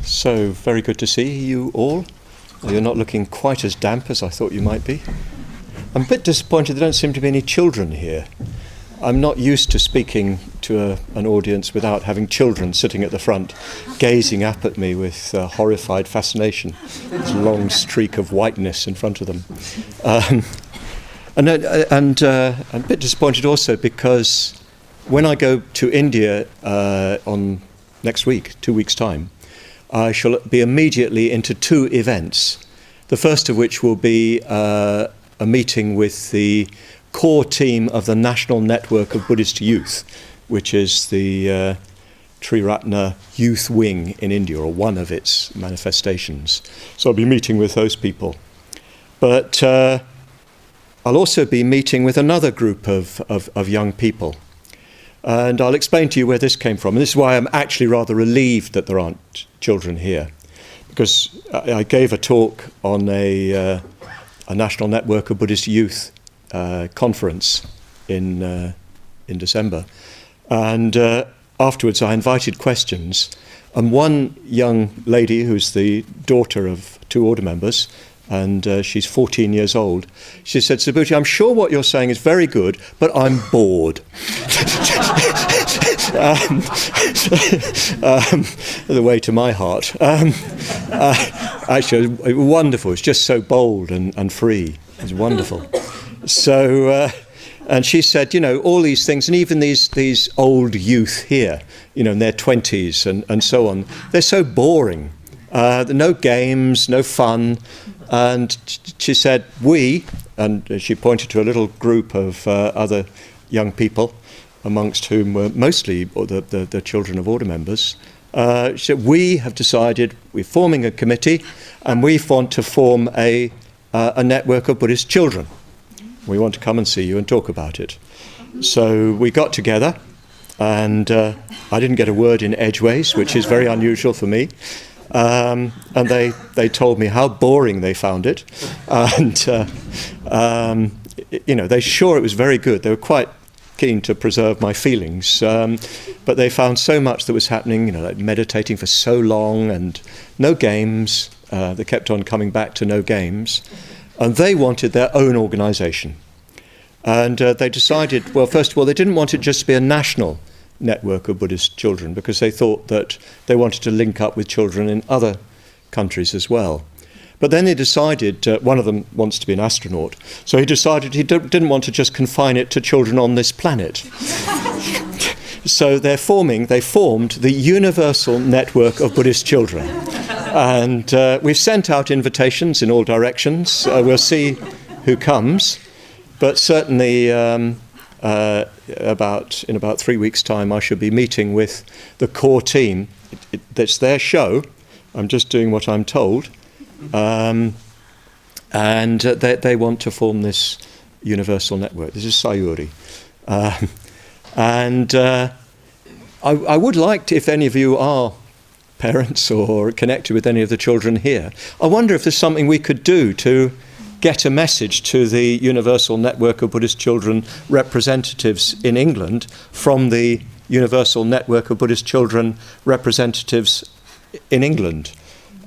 So, very good to see you all. You're not looking quite as damp as I thought you might be. I'm a bit disappointed there don't seem to be any children here. I'm not used to speaking to an audience without having children sitting at the front, gazing up at me with horrified fascination. There's a long streak of whiteness in front of them. And I'm a bit disappointed also because when I go to India on next week, 2 weeks' time, I shall be immediately into two events. The first of which will be a meeting with the core team of the National Network of Buddhist Youth, which is the Triratna Youth Wing in India, or one of its manifestations. So I'll be meeting with those people. But I'll also be meeting with another group of young people. And I'll explain to you where this came from. And this is why I'm actually rather relieved that there aren't children here. Because I gave a talk on a National Network of Buddhist Youth conference in December. And afterwards I invited questions. And one young lady, who's the daughter of two order members, and she's 14 years old, she said, "Subhuti, I'm sure what you're saying is very good, but I'm bored." The way to my heart. Actually, it was wonderful. It's just so bold and free. It's wonderful. So, and she said, all these things, and even these old youth here, in their 20s and so on, they're so boring. No games, no fun. And she said, and she pointed to a little group of other young people, amongst whom were mostly the children of order members. She said, we have decided we're forming a committee and we want to form a network of Buddhist children. We want to come and see you and talk about it. So we got together, and I didn't get a word in edgeways, which is very unusual for me. And they told me how boring they found it, and they're sure it was very good. They were quite keen to preserve my feelings, but they found so much that was happening, like meditating for so long and no games. They kept on coming back to no games, and they wanted their own organisation. And they decided, well, first of all, they didn't want it just to be a national network of Buddhist children, because they thought that they wanted to link up with children in other countries as well. But then they decided, one of them wants to be an astronaut, so he decided he didn't want to just confine it to children on this planet. So they formed the Universal Network of Buddhist Children. And we've sent out invitations in all directions. We'll see who comes, but certainly in about 3 weeks' time, I should be meeting with the core team. That's their show. I'm just doing what I'm told. And they want to form this universal network. This is Sayuri. I would like to, if any of you are parents or connected with any of the children here, I wonder if there's something we could do to get a message to the Universal Network of Buddhist Children representatives in England from the Universal Network of Buddhist Children representatives in England.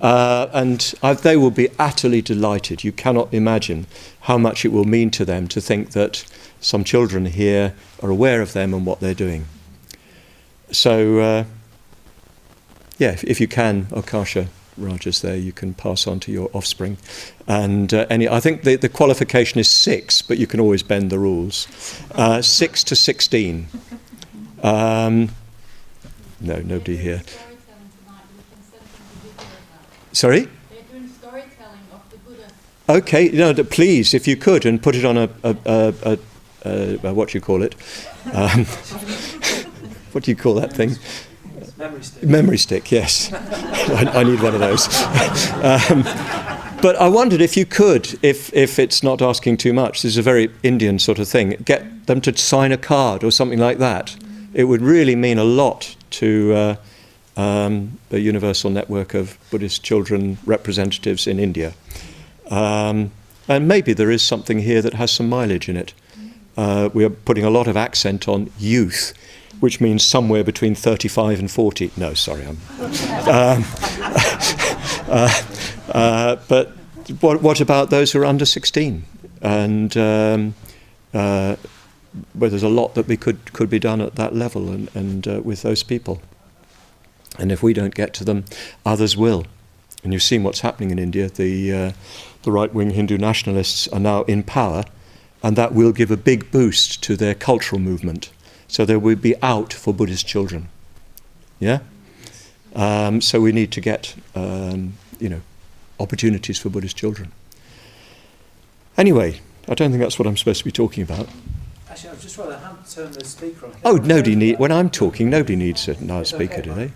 They will be utterly delighted. You cannot imagine how much it will mean to them to think that some children here are aware of them and what they're doing. So, if you can, Akasha Rajas there, you can pass on to your offspring. And I think the qualification is 6, but you can always bend the rules. 6 to 16. No, nobody here. Sorry? They're doing storytelling of the Buddha. Okay, please, if you could, and put it on a what do you call it? What do you call that thing? Memory stick. Memory stick, yes. I need one of those. But I wondered if you could, if it's not asking too much, this is a very Indian sort of thing, get them to sign a card or something like that. It would really mean a lot to the Universal Network of Buddhist Children representatives in India. And maybe there is something here that has some mileage in it. We are putting a lot of accent on youth. which means somewhere between 35 and 40. No, sorry, but what about those who are under 16? And where there's a lot that we could be done at that level and with those people. And if we don't get to them, others will. And you've seen what's happening in India. The right-wing Hindu nationalists are now in power, and that will give a big boost to their cultural movement. So there will be out for Buddhist children. Yeah? So we need to get, opportunities for Buddhist children. Anyway, I don't think that's what I'm supposed to be talking about. Actually, I was just trying to turn the speaker on. Oh, when I'm talking, nobody needs a loudspeaker, do they?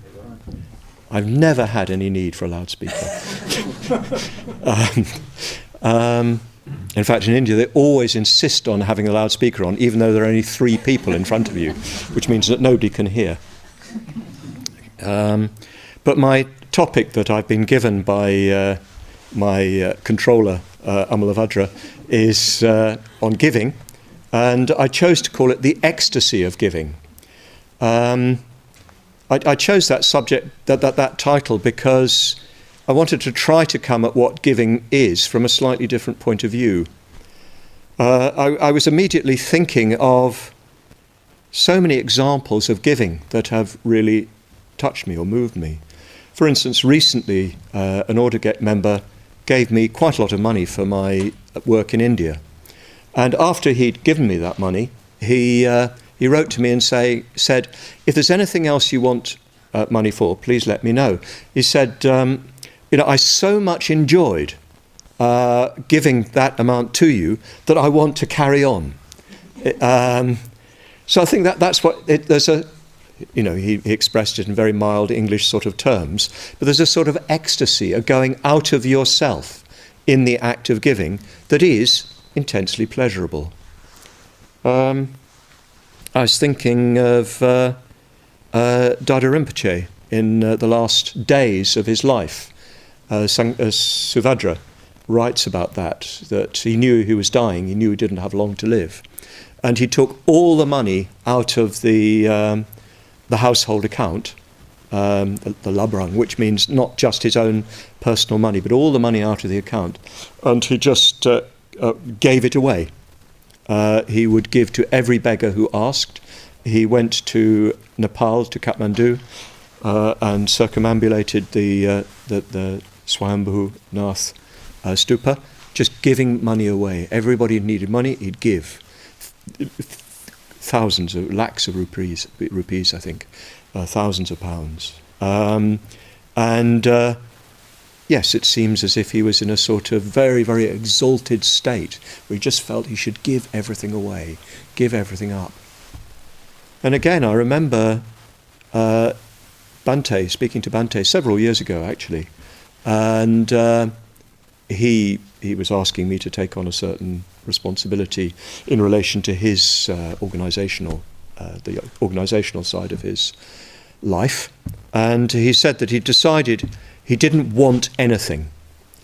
I've never had any need for a loudspeaker. In fact, in India, they always insist on having a loudspeaker on, even though there are only 3 people in front of you, which means that nobody can hear. But my topic that I've been given by my controller, Amalavajra, is on giving, and I chose to call it the ecstasy of giving. I chose that subject, that title, because I wanted to try to come at what giving is from a slightly different point of view. I was immediately thinking of so many examples of giving that have really touched me or moved me. For instance, recently, an Order-Get member gave me quite a lot of money for my work in India. And after he'd given me that money, he wrote to me and said, if there's anything else you want money for, please let me know. He said, I so much enjoyed giving that amount to you that I want to carry on. So I think that's what, he expressed it in very mild English sort of terms, but there's a sort of ecstasy, a going out of yourself in the act of giving that is intensely pleasurable. I was thinking of Dada Rinpoche in the last days of his life. Suvadra writes about that he knew he was dying, he knew he didn't have long to live. And he took all the money out of the household account, the labrang, which means not just his own personal money, but all the money out of the account. And he just gave it away. He would give to every beggar who asked. He went to Nepal, to Kathmandu, and circumambulated the Swayambhu Nath stupa, just giving money away. Everybody who needed money, he'd give. Thousands of lakhs of rupees, I think, thousands of pounds. Yes, it seems as if he was in a sort of very, very exalted state where he just felt he should give everything away, give everything up. And again, I remember Bhante, speaking to Bhante several years ago, actually, and he was asking me to take on a certain responsibility in relation to his the organisational side of his life. And he said that he decided he didn't want anything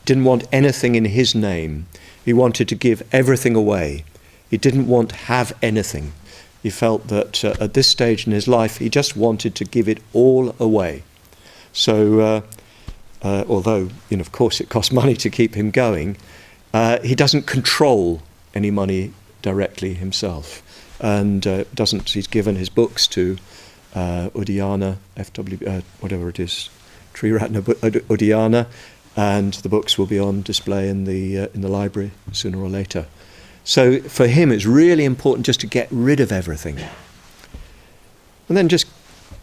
in his name. He wanted to give everything away. He didn't want to have anything. He felt that at this stage in his life, he just wanted to give it all away. So, although, of course, it costs money to keep him going, he doesn't control any money directly himself. And he's given his books to Udayana, whatever it is, Triratna Udayana, and the books will be on display in the library sooner or later. So for him, it's really important just to get rid of everything. And then just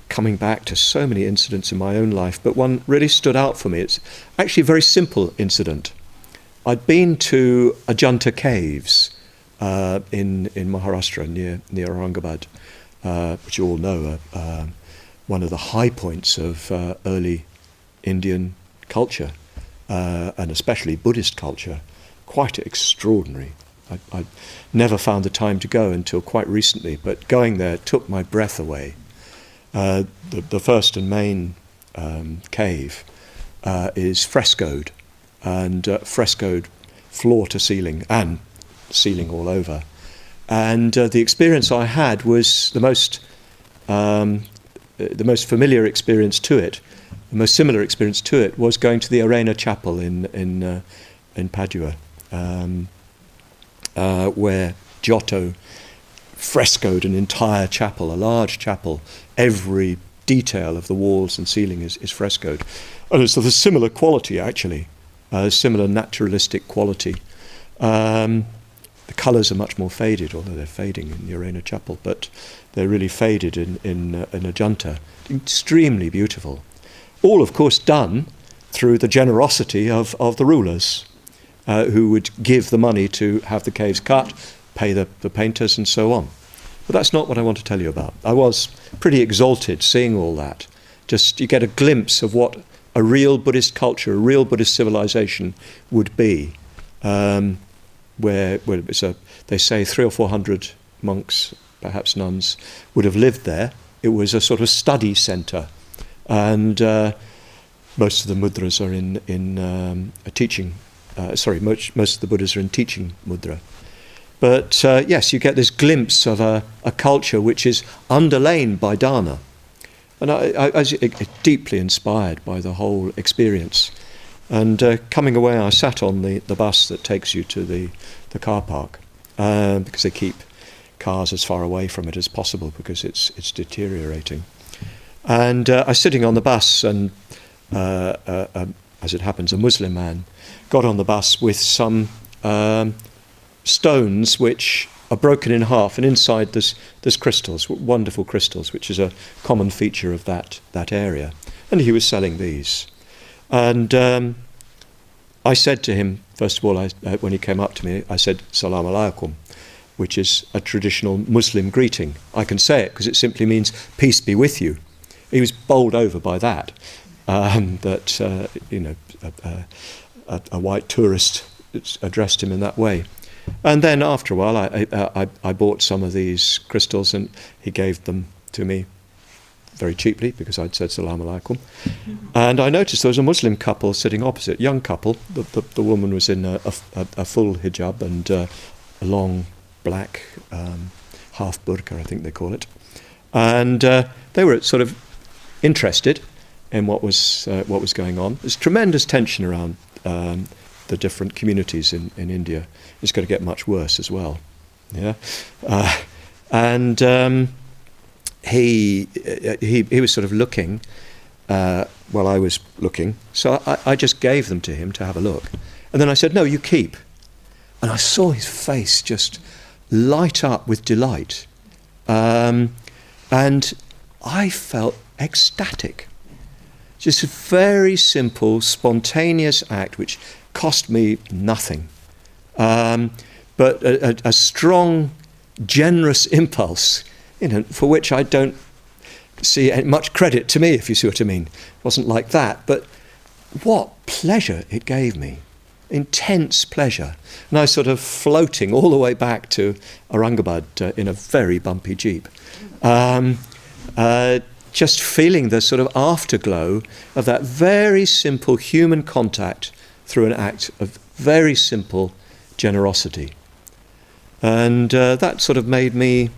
coming back to so many incidents in my own life, but one really stood out for me. It's actually a very simple incident. I'd been to Ajanta Caves in Maharashtra near Aurangabad, which you all know are one of the high points of early Indian culture, and especially Buddhist culture. Quite extraordinary. I never found the time to go until quite recently, but going there took my breath away. The first and main cave is frescoed, and frescoed floor to ceiling and ceiling all over. And the experience I had was the most the most familiar experience to it, the most similar experience to it, was going to the Arena Chapel in Padua, where Giotto frescoed an entire chapel, a large chapel. Every detail of the walls and ceiling is frescoed. And it's of a similar quality, actually, similar naturalistic quality. The colours are much more faded, although they're fading in the Arena Chapel, but they're really faded in Ajanta. Extremely beautiful. All, of course, done through the generosity of the rulers, who would give the money to have the caves cut, pay the painters and so on. But that's not what I want to tell you about. I was pretty exalted seeing all that. Just you get a glimpse of what a real Buddhist culture, a real Buddhist civilization would be, where they say 300 or 400 monks, perhaps nuns, would have lived there. It was a sort of study centre, and most of the mudras are in a teaching. Most of the Buddhas are in teaching mudra. But yes, you get this glimpse of a culture which is underlain by dana. And I was deeply inspired by the whole experience. And coming away, I sat on the bus that takes you to the car park, because they keep cars as far away from it as possible because it's deteriorating. And I was sitting on the bus, and as it happens, a Muslim man got on the bus with some stones which are broken in half, and inside there's crystals, wonderful crystals, which is a common feature of that area. And he was selling these. And I said to him, first of all, when he came up to me, I said, Salam alaikum, which is a traditional Muslim greeting. I can say it because it simply means peace be with you. He was bowled over by that, that a white tourist addressed him in that way. And then after a while, I bought some of these crystals, and he gave them to me very cheaply because I'd said Salam alaikum. And I noticed there was a Muslim couple sitting opposite, young couple. The woman was in a full hijab and a long black half burqa, I think they call it. And they were sort of interested in what was going on. There's tremendous tension around the different communities in India. It's going to get much worse as well. Yeah, and he was sort of looking while I was looking. So I just gave them to him to have a look, and then I said, "No, you keep." And I saw his face just light up with delight, and I felt ecstatic. Just a very simple, spontaneous act which cost me nothing. But a strong, generous impulse, for which I don't see much credit to me, if you see what I mean. It wasn't like that, but what pleasure it gave me. Intense pleasure. And I was sort of floating all the way back to Aurangabad in a very bumpy jeep. Just feeling the sort of afterglow of that very simple human contact through an act of very simple generosity. And that sort of made me...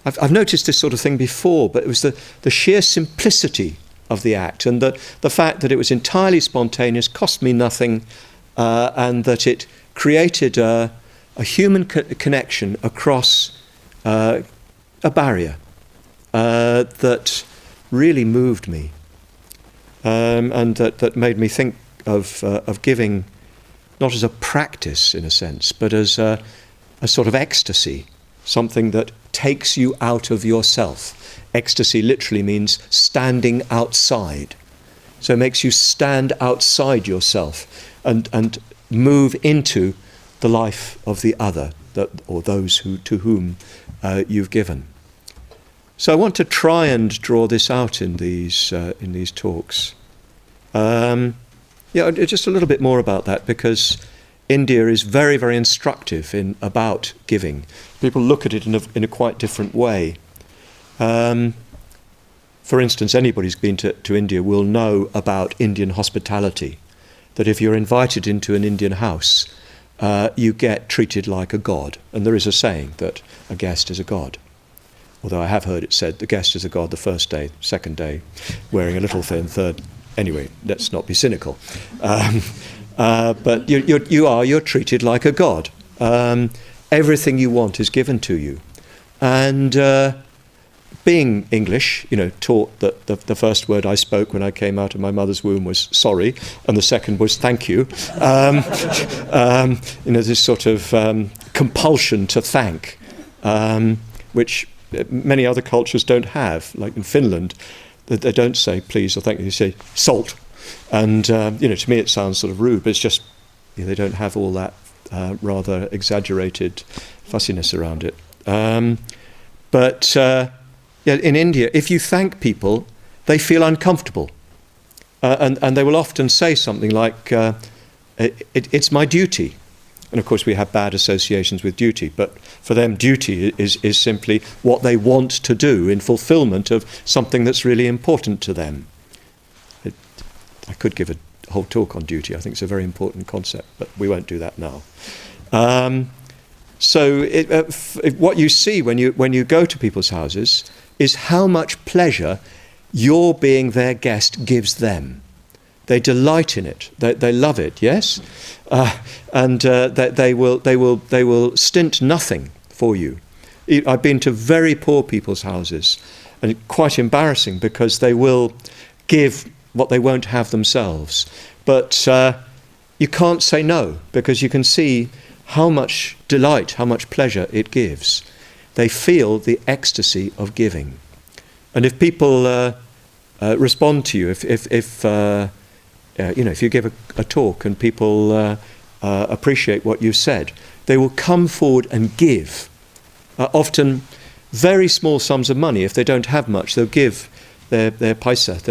I've noticed this sort of thing before, but it was the sheer simplicity of the act, and the fact that it was entirely spontaneous, cost me nothing, and that it created a human connection across a barrier that really moved me, and that made me think of giving not as a practice in a sense, but as a sort of ecstasy, something that takes you out of yourself. Ecstasy literally means standing outside. So it makes you stand outside yourself and move into the life of the other, or those to whom you've given. So I want to try and draw this out in these talks. Just a little bit more about that, because India is very, very instructive about giving. People look at it in a quite different way. For instance, anybody who's been to India will know about Indian hospitality, that if you're invited into an Indian house, you get treated like a god. And there is a saying that a guest is a god. Although I have heard it said the guest is a god the first day, second day, wearing a little thin, third. Anyway, let's not be cynical. But you're treated like a god. Everything you want is given to you. And being English, taught that the first word I spoke when I came out of my mother's womb was sorry, and the second was thank you. This sort of compulsion to thank, which many other cultures don't have. Like in Finland, they don't say please or thank you, they say salt. And, to me it sounds sort of rude, but it's just they don't have all that rather exaggerated fussiness around it. But in India, if you thank people, they feel uncomfortable. And they will often say something like, it's my duty. And of course we have bad associations with duty, but for them duty is simply what they want to do in fulfillment of something that's really important to them. I could give a whole talk on duty. I think it's a very important concept, but we won't do that now. So what you see when you go to people's houses is how much pleasure your being their guest gives them. They delight in it. They love it. Yes, and they will stint nothing for you. I've been to very poor people's houses, and quite embarrassing because they will give what they won't have themselves. But you can't say no, because you can see how much delight, how much pleasure it gives. They feel the ecstasy of giving. And if people respond to you, if you give a talk and people appreciate what you've said, they will come forward and give. Often very small sums of money. If they don't have much, they'll give their paisa,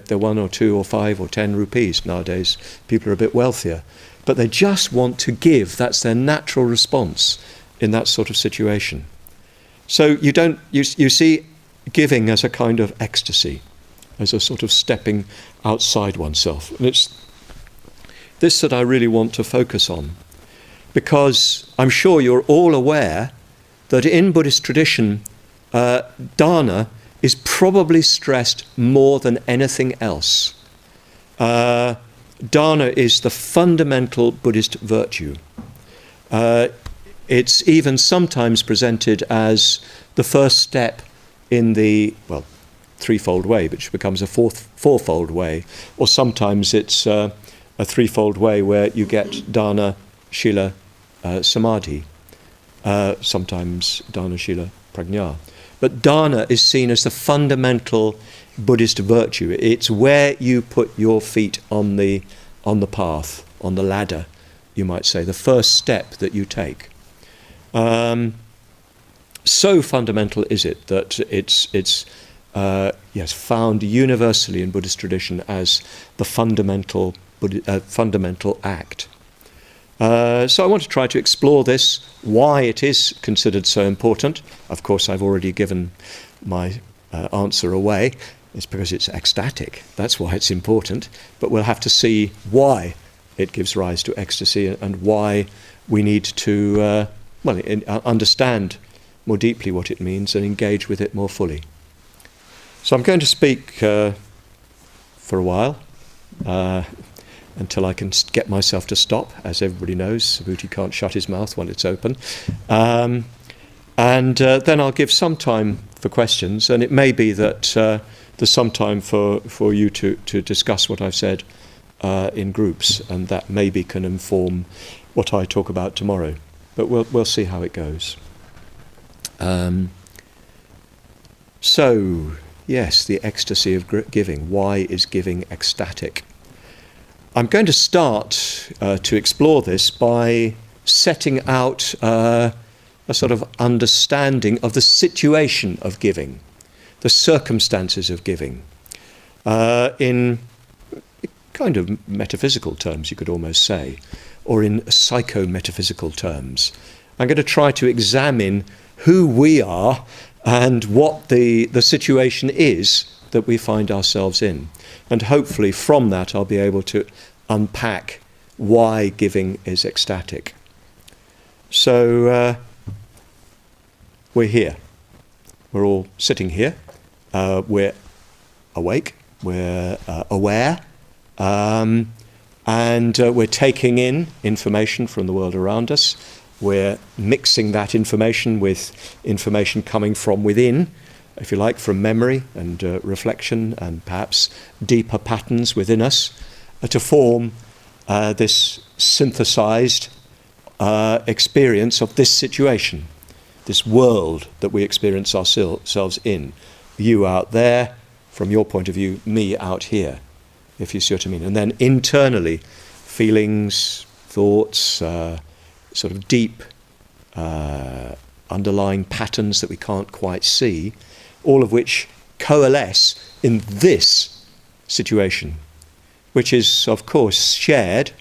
their 1 or 2 or 5 or 10 rupees. Nowadays, people are a bit wealthier. But they just want to give. That's their natural response in that sort of situation. So you see giving as a kind of ecstasy, as a sort of stepping outside oneself. And it's this that I really want to focus on, because I'm sure you're all aware that in Buddhist tradition, dana is probably stressed more than anything else. Dana is the fundamental Buddhist virtue. It's even sometimes presented as the first step in the, threefold way, which becomes a fourfold way, or sometimes it's a threefold way where you get dana, shila, samadhi, sometimes dana, shila, prajna. But dana is seen as the fundamental Buddhist virtue. It's where you put your feet on the path, on the ladder, you might say, the first step that you take. So fundamental is it that it's found universally in Buddhist tradition as the fundamental act. So I want to try to explore this, why it is considered so important. Of course, I've already given my answer away. It's because it's ecstatic. That's why it's important. But we'll have to see why it gives rise to ecstasy and why we need to understand more deeply what it means and engage with it more fully. So I'm going to speak for a while until I can get myself to stop. As everybody knows, Subhuti can't shut his mouth when it's open. And then I'll give some time for questions, and it may be that there's some time for you to discuss what I've said in groups, and that maybe can inform what I talk about tomorrow. But we'll see how it goes. So, yes, the ecstasy of giving. Why is giving ecstatic? I'm going to start to explore this by setting out a sort of understanding of the situation of giving, the circumstances of giving, in kind of metaphysical terms, you could almost say, or in psycho-metaphysical terms. I'm going to try to examine who we are and what the situation is that we find ourselves in. And hopefully from that I'll be able to unpack why giving is ecstatic. So we're here. we're all sitting here. We're awake, we're aware, and we're taking in information from the world around us. We're mixing that information with information coming from within, if you like, from memory and reflection and perhaps deeper patterns within us to form this synthesized experience of this situation, this world that we experience ourselves in. You out there, from your point of view, me out here, if you see what I mean. And then internally, feelings, thoughts, sort of deep underlying patterns that we can't quite see, all of which coalesce in this situation, which is, of course, shared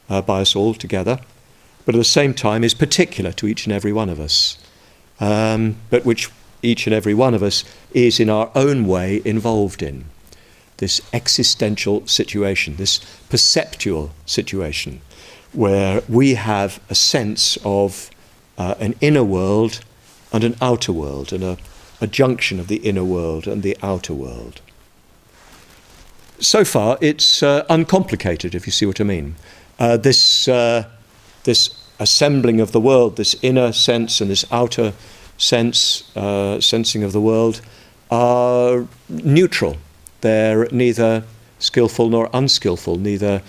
by us all together, but at the same time is particular to each and every one of us, but which each and every one of us is in our own way involved in. This existential situation, this perceptual situation, where we have a sense of an inner world and an outer world, and a junction of the inner world and the outer world. So far, it's uncomplicated, if you see what I mean. This assembling of the world, this inner sense and this outer sense, sensing of the world, are neutral. They're neither skillful nor unskillful, neither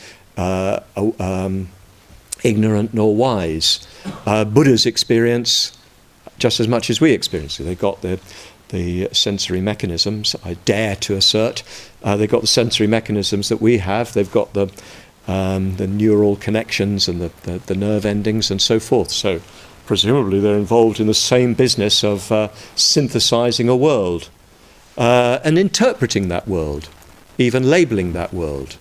ignorant nor wise. Buddha's experience, just as much as we experience it. They've got the sensory mechanisms, I dare to assert. They've got the sensory mechanisms that we have. They've got the neural connections and the nerve endings and so forth. So presumably they're involved in the same business of synthesizing a world and interpreting that world, even labeling that world.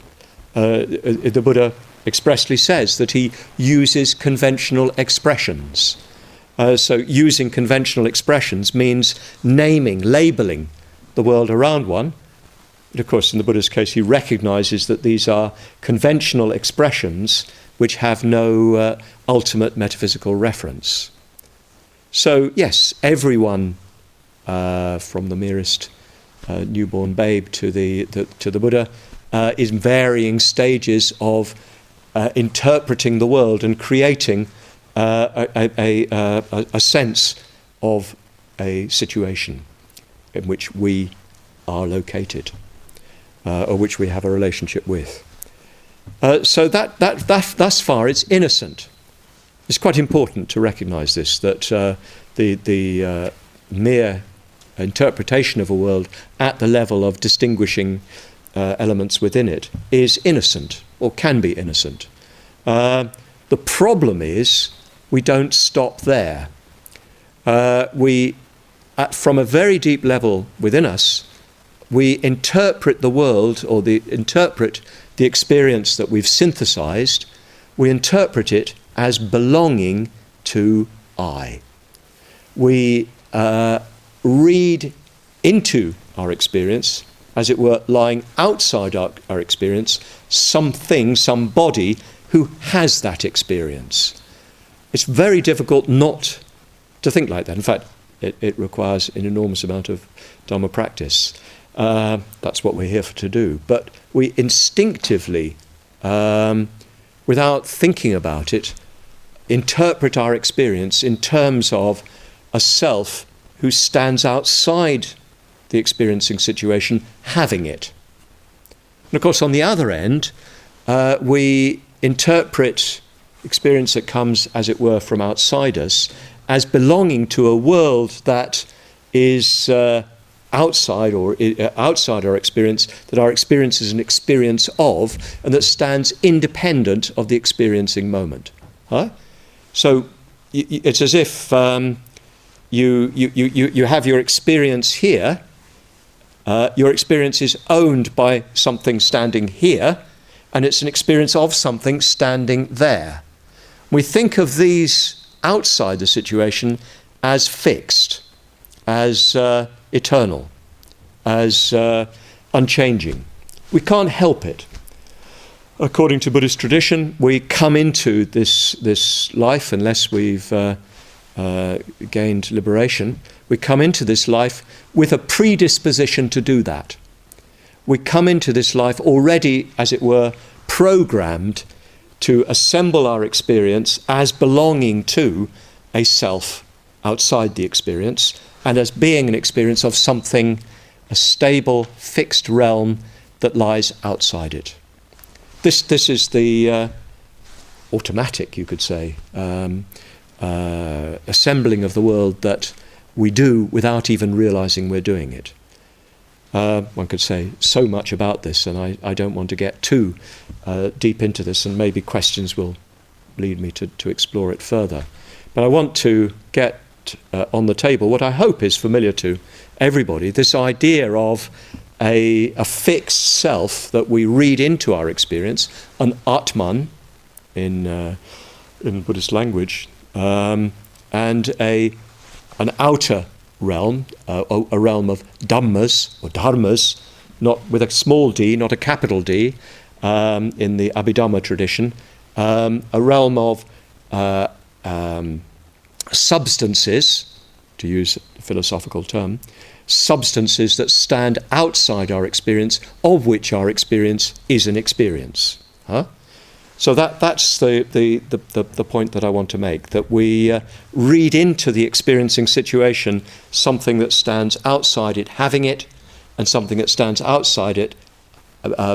The Buddha expressly says that he uses conventional expressions. So using conventional expressions means naming, labeling the world around one. But of course, in the Buddha's case, he recognizes that these are conventional expressions which have no ultimate metaphysical reference. So yes, everyone, from the merest newborn babe to the Buddha, is in varying stages of interpreting the world and creating a sense of a situation in which we are located, or which we have a relationship with. So that thus far it's innocent. It's quite important to recognise this, that the mere interpretation of a world at the level of distinguishing elements within it is innocent, or can be innocent. The problem is we don't stop there. From a very deep level within us, we interpret the world, or interpret the experience that we've synthesized, we interpret it as belonging to I. We read into our experience, as it were, lying outside our experience, something, somebody who has that experience. It's very difficult not to think like that. In fact, it requires an enormous amount of Dhamma practice. That's what we're here to do. But we instinctively, without thinking about it, interpret our experience in terms of a self who stands outside the experiencing situation, having it. And of course, on the other end, we interpret experience that comes, as it were, from outside us as belonging to a world that is outside our experience, that our experience is an experience of, and that stands independent of the experiencing moment. So it's as if you have your experience here. Your experience is owned by something standing here, and it's an experience of something standing there. We think of these outside the situation as fixed, as eternal, as unchanging. We can't help it. According to Buddhist tradition, we come into this life, unless we've gained liberation, we come into this life with a predisposition to do that. We come into this life already, as it were, programmed to assemble our experience as belonging to a self outside the experience, and as being an experience of something, a stable, fixed realm that lies outside it. This is the automatic, you could say, assembling of the world that we do without even realizing we're doing it. One could say so much about this, and I don't want to get too deep into this, and maybe questions will lead me to explore it further. But I want to get on the table what I hope is familiar to everybody, this idea of a fixed self that we read into our experience, an Atman in Buddhist language, and an outer realm, a realm of Dhammas or Dharmas, not with a small d, not a capital D, in the Abhidhamma tradition, a realm of substances, to use a philosophical term, substances that stand outside our experience, of which our experience is an experience. So that's the point that I want to make, that we read into the experiencing situation something that stands outside it having it, and something that stands outside it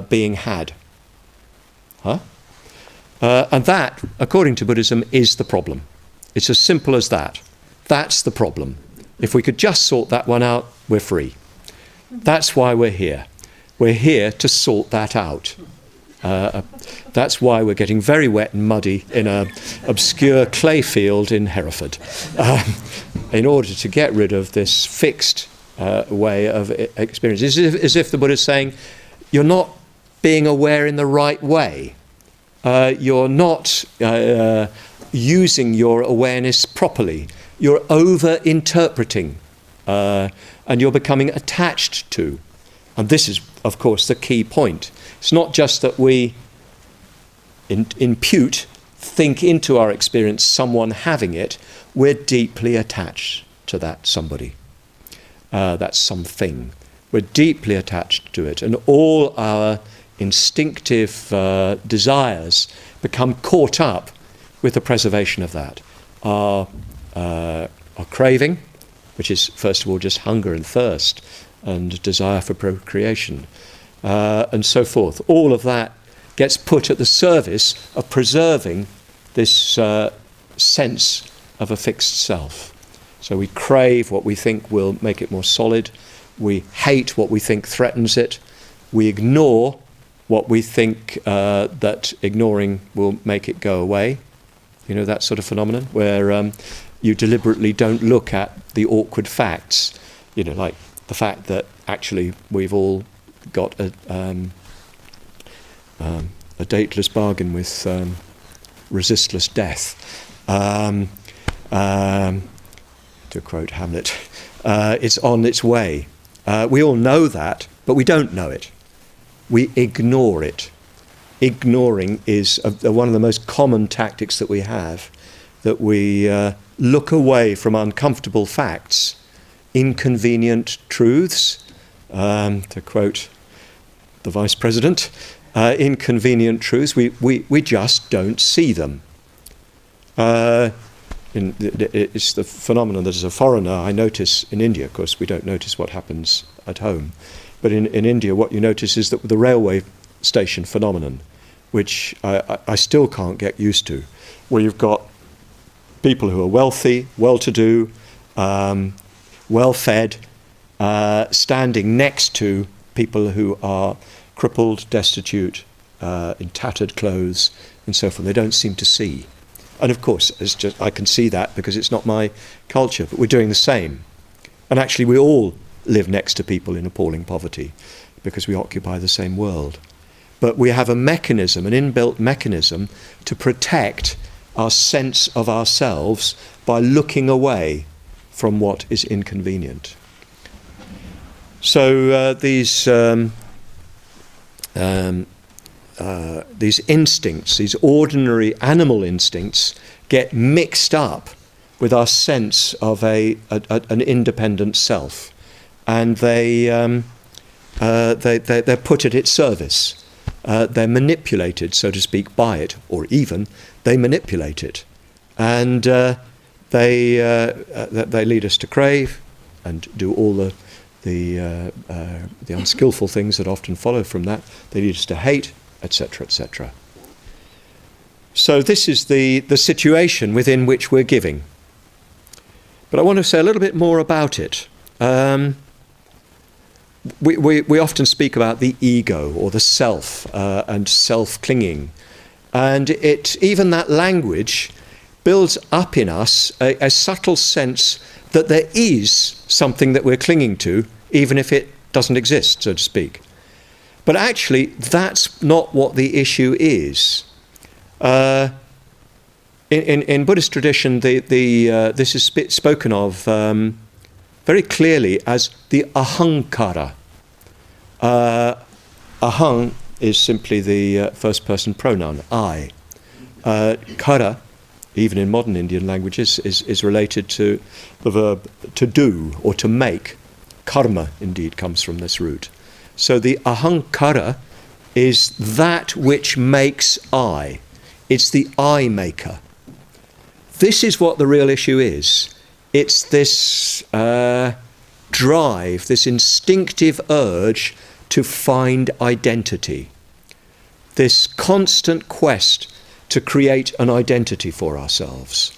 being had. And that, according to Buddhism, is the problem. It's as simple as that. That's the problem. If we could just sort that one out, we're free. That's why we're here. We're here to sort that out. That's why we're getting very wet and muddy in an obscure clay field in Hereford, in order to get rid of this fixed way of experience. It's as if the Buddha is saying, you're not being aware in the right way. You're not using your awareness properly. You're over-interpreting, and you're becoming attached to. And this is, of course, the key point. It's not just that we impute, think into our experience someone having it. We're deeply attached to that somebody. That's something. We're deeply attached to it. And all our instinctive desires become caught up with the preservation of that. Our craving, which is first of all just hunger and thirst and desire for procreation, and so forth. All of that gets put at the service of preserving this sense of a fixed self. So we crave what we think will make it more solid. We hate what we think threatens it. We ignore what we think that ignoring will make it go away. You know, that sort of phenomenon where you deliberately don't look at the awkward facts, you know, like the fact that actually we've all got a dateless bargain with resistless death. To quote Hamlet, it's on its way. We all know that, but we don't know it. We ignore it. Ignoring is one of the most common tactics that we have, that we look away from uncomfortable facts, inconvenient truths, to quote the Vice President, inconvenient truths, we just don't see them. It's the phenomenon that as a foreigner I notice in India. Of course, we don't notice what happens at home. But in India, what you notice is that the railway station phenomenon, which I still can't get used to, where you've got people who are wealthy, well-to-do, well-fed, standing next to people who are crippled, destitute, in tattered clothes, and so forth. They don't seem to see. And of course, I can see that because it's not my culture, but we're doing the same. And actually, we all live next to people in appalling poverty because we occupy the same world. But we have a mechanism, an inbuilt mechanism, to protect our sense of ourselves by looking away from what is inconvenient. So these instincts, these ordinary animal instincts, get mixed up with our sense of an independent self, and they're put at its service. They're manipulated, so to speak, by it, or even they manipulate it, and they lead us to crave and do all the unskillful things that often follow from that. They lead us to hate, etc., etc. So this is the situation within which we're giving. But I want to say a little bit more about it. We often speak about the ego or the self and self-clinging. And even that language builds up in us a subtle sense that there is something that we're clinging to, even if it doesn't exist, so to speak. But actually, that's not what the issue is. In Buddhist tradition, this is spoken of very clearly as the ahankara. Ahang is simply the first-person pronoun, I. Kara, even in modern Indian languages, is related to the verb to do or to make. Karma, indeed, comes from this root. So the ahankara is that which makes I. It's the I maker. This is what the real issue is. It's this drive, this instinctive urge to find identity. This constant quest to create an identity for ourselves.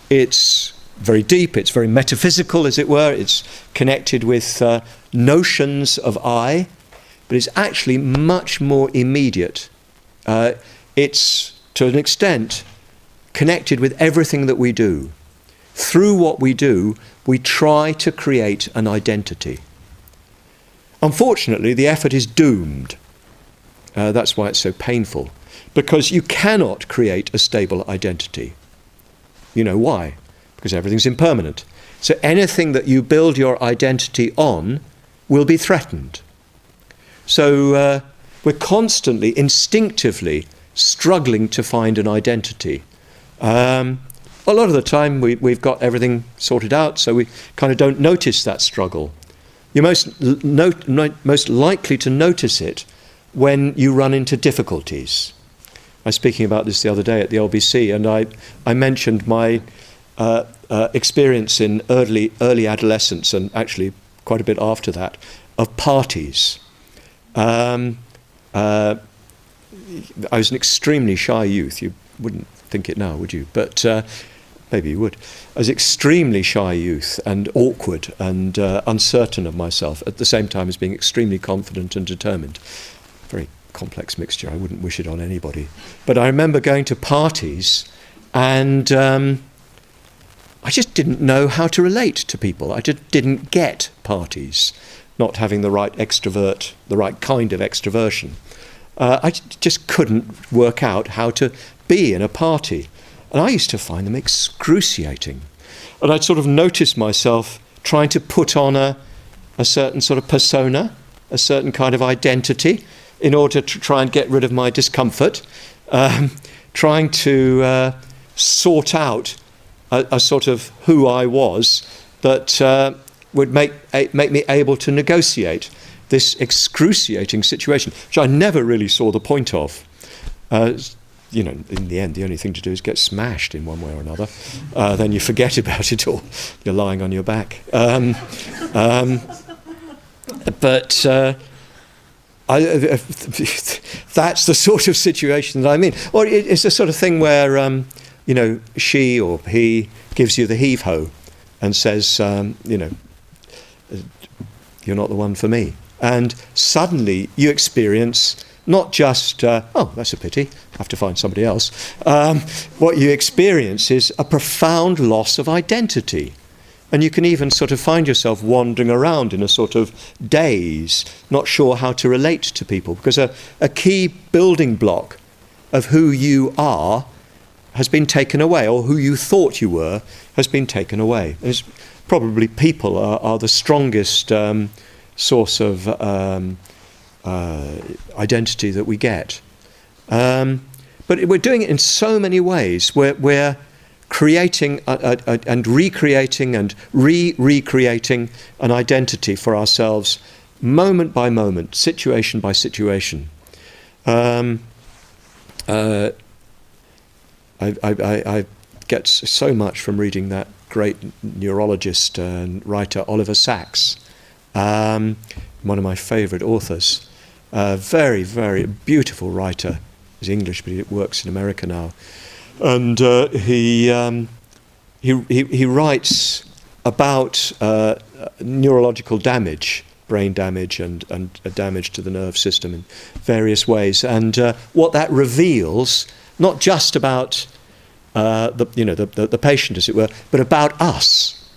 It's very deep, it's very metaphysical, as it were. It's connected with notions of I, but it's actually much more immediate. It's, to an extent, connected with everything that we do. Through what we do, we try to create an identity. Unfortunately, the effort is doomed. That's why it's so painful. Because you cannot create a stable identity. You know why? Because everything's impermanent. So anything that you build your identity on will be threatened. So we're constantly, instinctively struggling to find an identity. A lot of the time we've got everything sorted out, so we kind of don't notice that struggle. You're most likely to notice it when you run into difficulties. I was speaking about this the other day at the LBC, and I mentioned my experience in early adolescence, and actually quite a bit after that, of parties. I was an extremely shy youth. You wouldn't think it now, would you? But maybe you would. I was extremely shy youth and awkward and uncertain of myself, at the same time as being extremely confident and determined. Very complex mixture. I wouldn't wish it on anybody. But I remember going to parties and I just didn't know how to relate to people. I just didn't get parties, not having the right kind of extroversion. I just couldn't work out how to be in a party. And I used to find them excruciating. And I'd sort of notice myself trying to put on a certain sort of persona, a certain kind of identity, in order to try and get rid of my discomfort, trying to sort out a sort of who I was that would make me able to negotiate this excruciating situation, which I never really saw the point of. In the end, the only thing to do is get smashed in one way or another. Then you forget about it all. You're lying on your back. But that's the sort of situation that I'm in. Or it's the sort of thing where, she or he gives you the heave-ho and says, you're not the one for me. And suddenly you experience not just, that's a pity, I have to find somebody else. What you experience is a profound loss of identity. And you can even sort of find yourself wandering around in a sort of daze, not sure how to relate to people, because a key building block of who you are has been taken away, or who you thought you were has been taken away. And it's probably people are the strongest source of identity that we get. But we're doing it in so many ways. We're creating and recreating and recreating an identity for ourselves, moment by moment, situation by situation. I get so much from reading that great neurologist and writer Oliver Sacks, one of my favourite authors. Very, very beautiful writer. He's English, but he works in America now. And he writes about neurological damage, brain damage, and damage to the nerve system in various ways, and what that reveals, not just about the patient, as it were, but about us.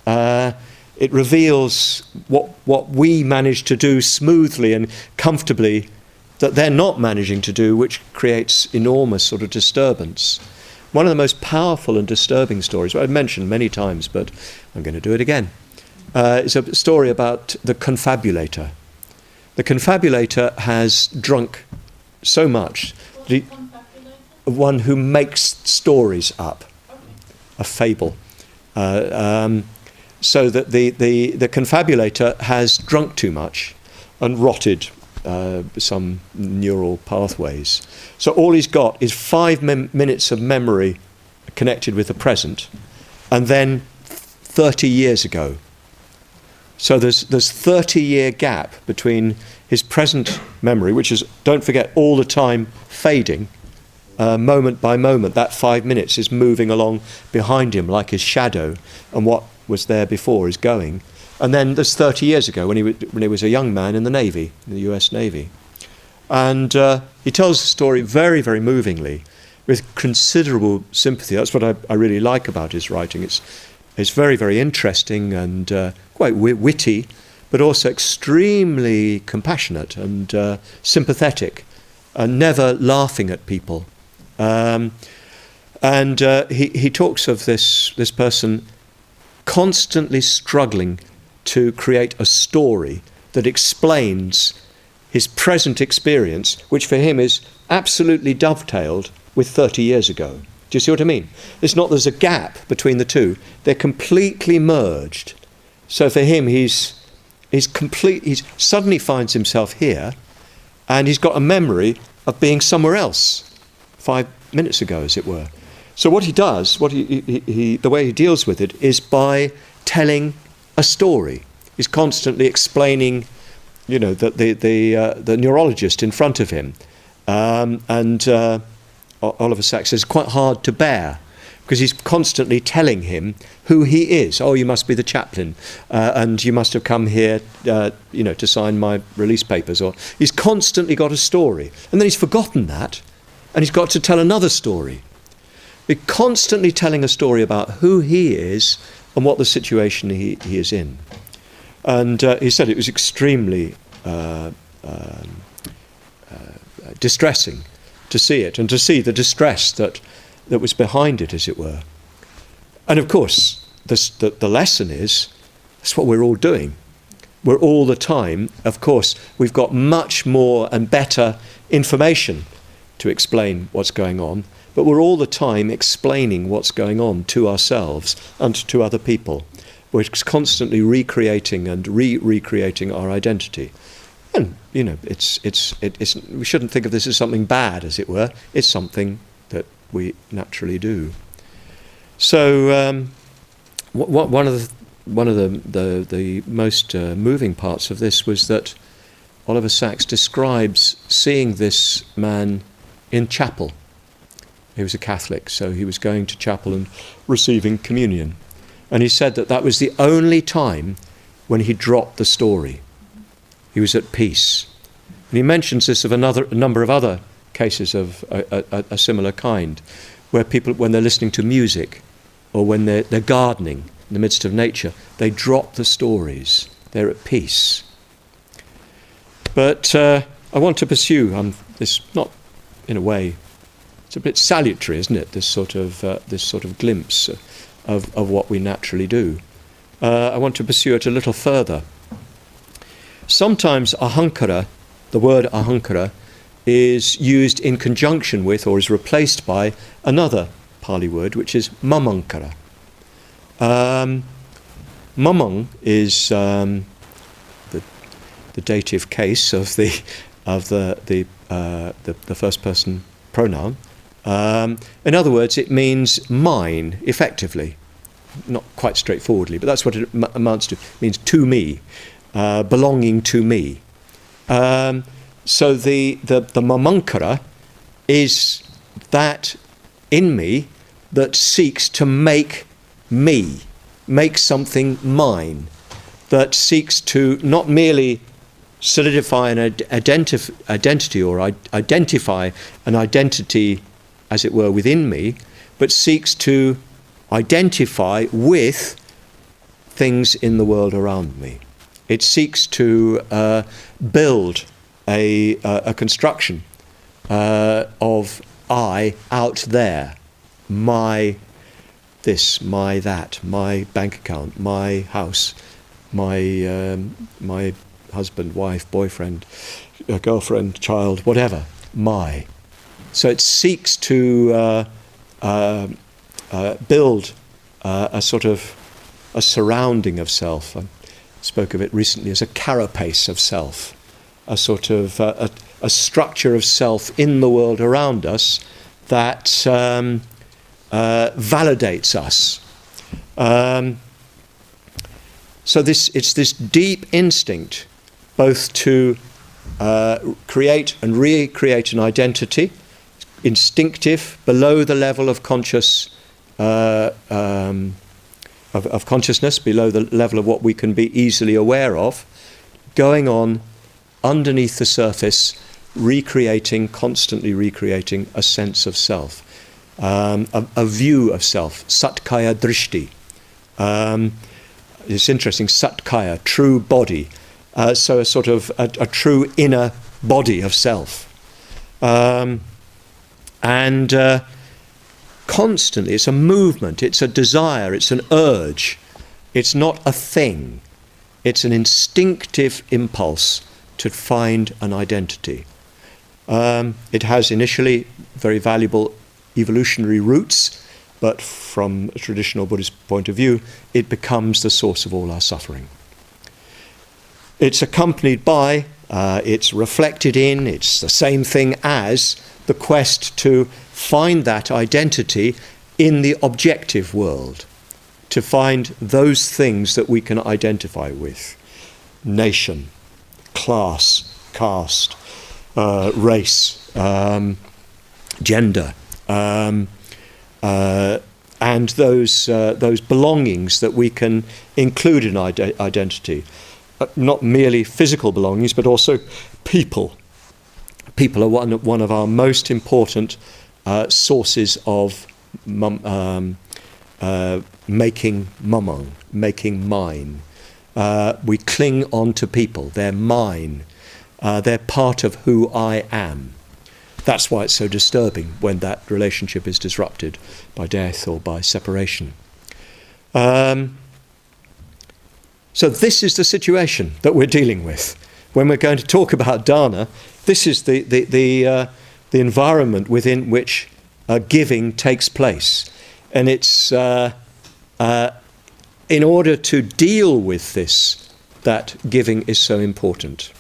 It reveals what we manage to do smoothly and comfortably that they're not managing to do, which creates enormous sort of disturbance. One of the most powerful and disturbing stories, I've mentioned many times, but I'm going to do it again, is a story about the confabulator. The confabulator has drunk so much, one who makes stories up, a fable. So that the confabulator has drunk too much and rotted some neural pathways. So all he's got is 5 minutes of memory connected with the present, and then 30 years ago. So there's 30-year gap between his present memory, which is, don't forget, all the time fading, moment by moment. That 5 minutes is moving along behind him like his shadow, and what was there before is going. And then there's 30 years ago when he was a young man in the Navy, in the US Navy. And he tells the story very, very movingly, with considerable sympathy. That's what I really like about his writing. It's very, very interesting and quite witty, but also extremely compassionate and sympathetic, and never laughing at people. He talks of this person constantly struggling to create a story that explains his present experience, which for him is absolutely dovetailed with 30 years ago. Do you see what I mean? It's not there's a gap between the two. They're completely merged. So for him, he suddenly finds himself here, and he's got a memory of being somewhere else 5 minutes ago, as it were. So what he does, the way he deals with it, is by telling a story. He's constantly explaining, the neurologist in front of him, Oliver Sacks says it's quite hard to bear, because he's constantly telling him who he is. Oh, you must be the chaplain, and you must have come here, to sign my release papers. Or he's constantly got a story, and then he's forgotten that, and he's got to tell another story. We're constantly telling a story about who he is and what the situation he is in. And he said it was extremely distressing to see it, and to see the distress that was behind it, as it were. And of course, the lesson is, that's what we're all doing. We're all the time, of course, we've got much more and better information to explain what's going on, but we're all the time explaining what's going on to ourselves and to other people. We're constantly recreating and recreating our identity. And, we shouldn't think of this as something bad, as it were. It's something that we naturally do. So one of the most moving parts of this was that Oliver Sacks describes seeing this man in chapel. He was a Catholic, so he was going to chapel and receiving communion. And he said that was the only time when he dropped the story. He was at peace. And he mentions this of a number of other cases of a similar kind, where people, when they're listening to music or when they're gardening in the midst of nature, they drop the stories. They're at peace. But I want to pursue this, not in a way, it's a bit salutary, isn't it? This sort of glimpse of what we naturally do. I want to pursue it a little further. Sometimes ahankara, the word ahankara, is used in conjunction with or is replaced by another Pali word, which is mamankara. Mamang is the dative case of the first person pronoun. In other words, it means mine, effectively. Not quite straightforwardly, but that's what it amounts to. It means to me, belonging to me. So the mamankara is that in me that seeks to make me, make something mine, that seeks to not merely solidify an identity or identify an identity, as it were, within me, but seeks to identify with things in the world around me. It seeks to build a construction of I out there, my this, my that, my bank account, my house, my husband, wife, boyfriend, girlfriend, child, whatever, my. So it seeks to build a sort of a surrounding of self. I spoke of it recently as a carapace of self, a sort of a structure of self in the world around us that validates us. So it's this deep instinct, both to create and recreate an identity, instinctive, below the level of conscious of consciousness, below the level of what we can be easily aware of, going on underneath the surface, constantly recreating a sense of self, a view of self, satkaya drishti. It's interesting, satkaya, true body, so a sort of a true inner body of self. And constantly, it's a movement, it's a desire, it's an urge. It's not a thing. It's an instinctive impulse to find an identity. It has initially very valuable evolutionary roots, but from a traditional Buddhist point of view, it becomes the source of all our suffering. It's accompanied by, it's reflected in, it's the same thing as the quest to find that identity in the objective world, to find those things that we can identify with. Nation, class, caste, race, gender, and those belongings that we can include in identity. Not merely physical belongings, but also people. People are one of our most important sources of making mamang, making mine. We cling on to people. They're mine. They're part of who I am. That's why it's so disturbing when that relationship is disrupted by death or by separation. So this is the situation that we're dealing with. When we're going to talk about dana, this is the environment within which giving takes place. And it's in order to deal with this, that giving is so important.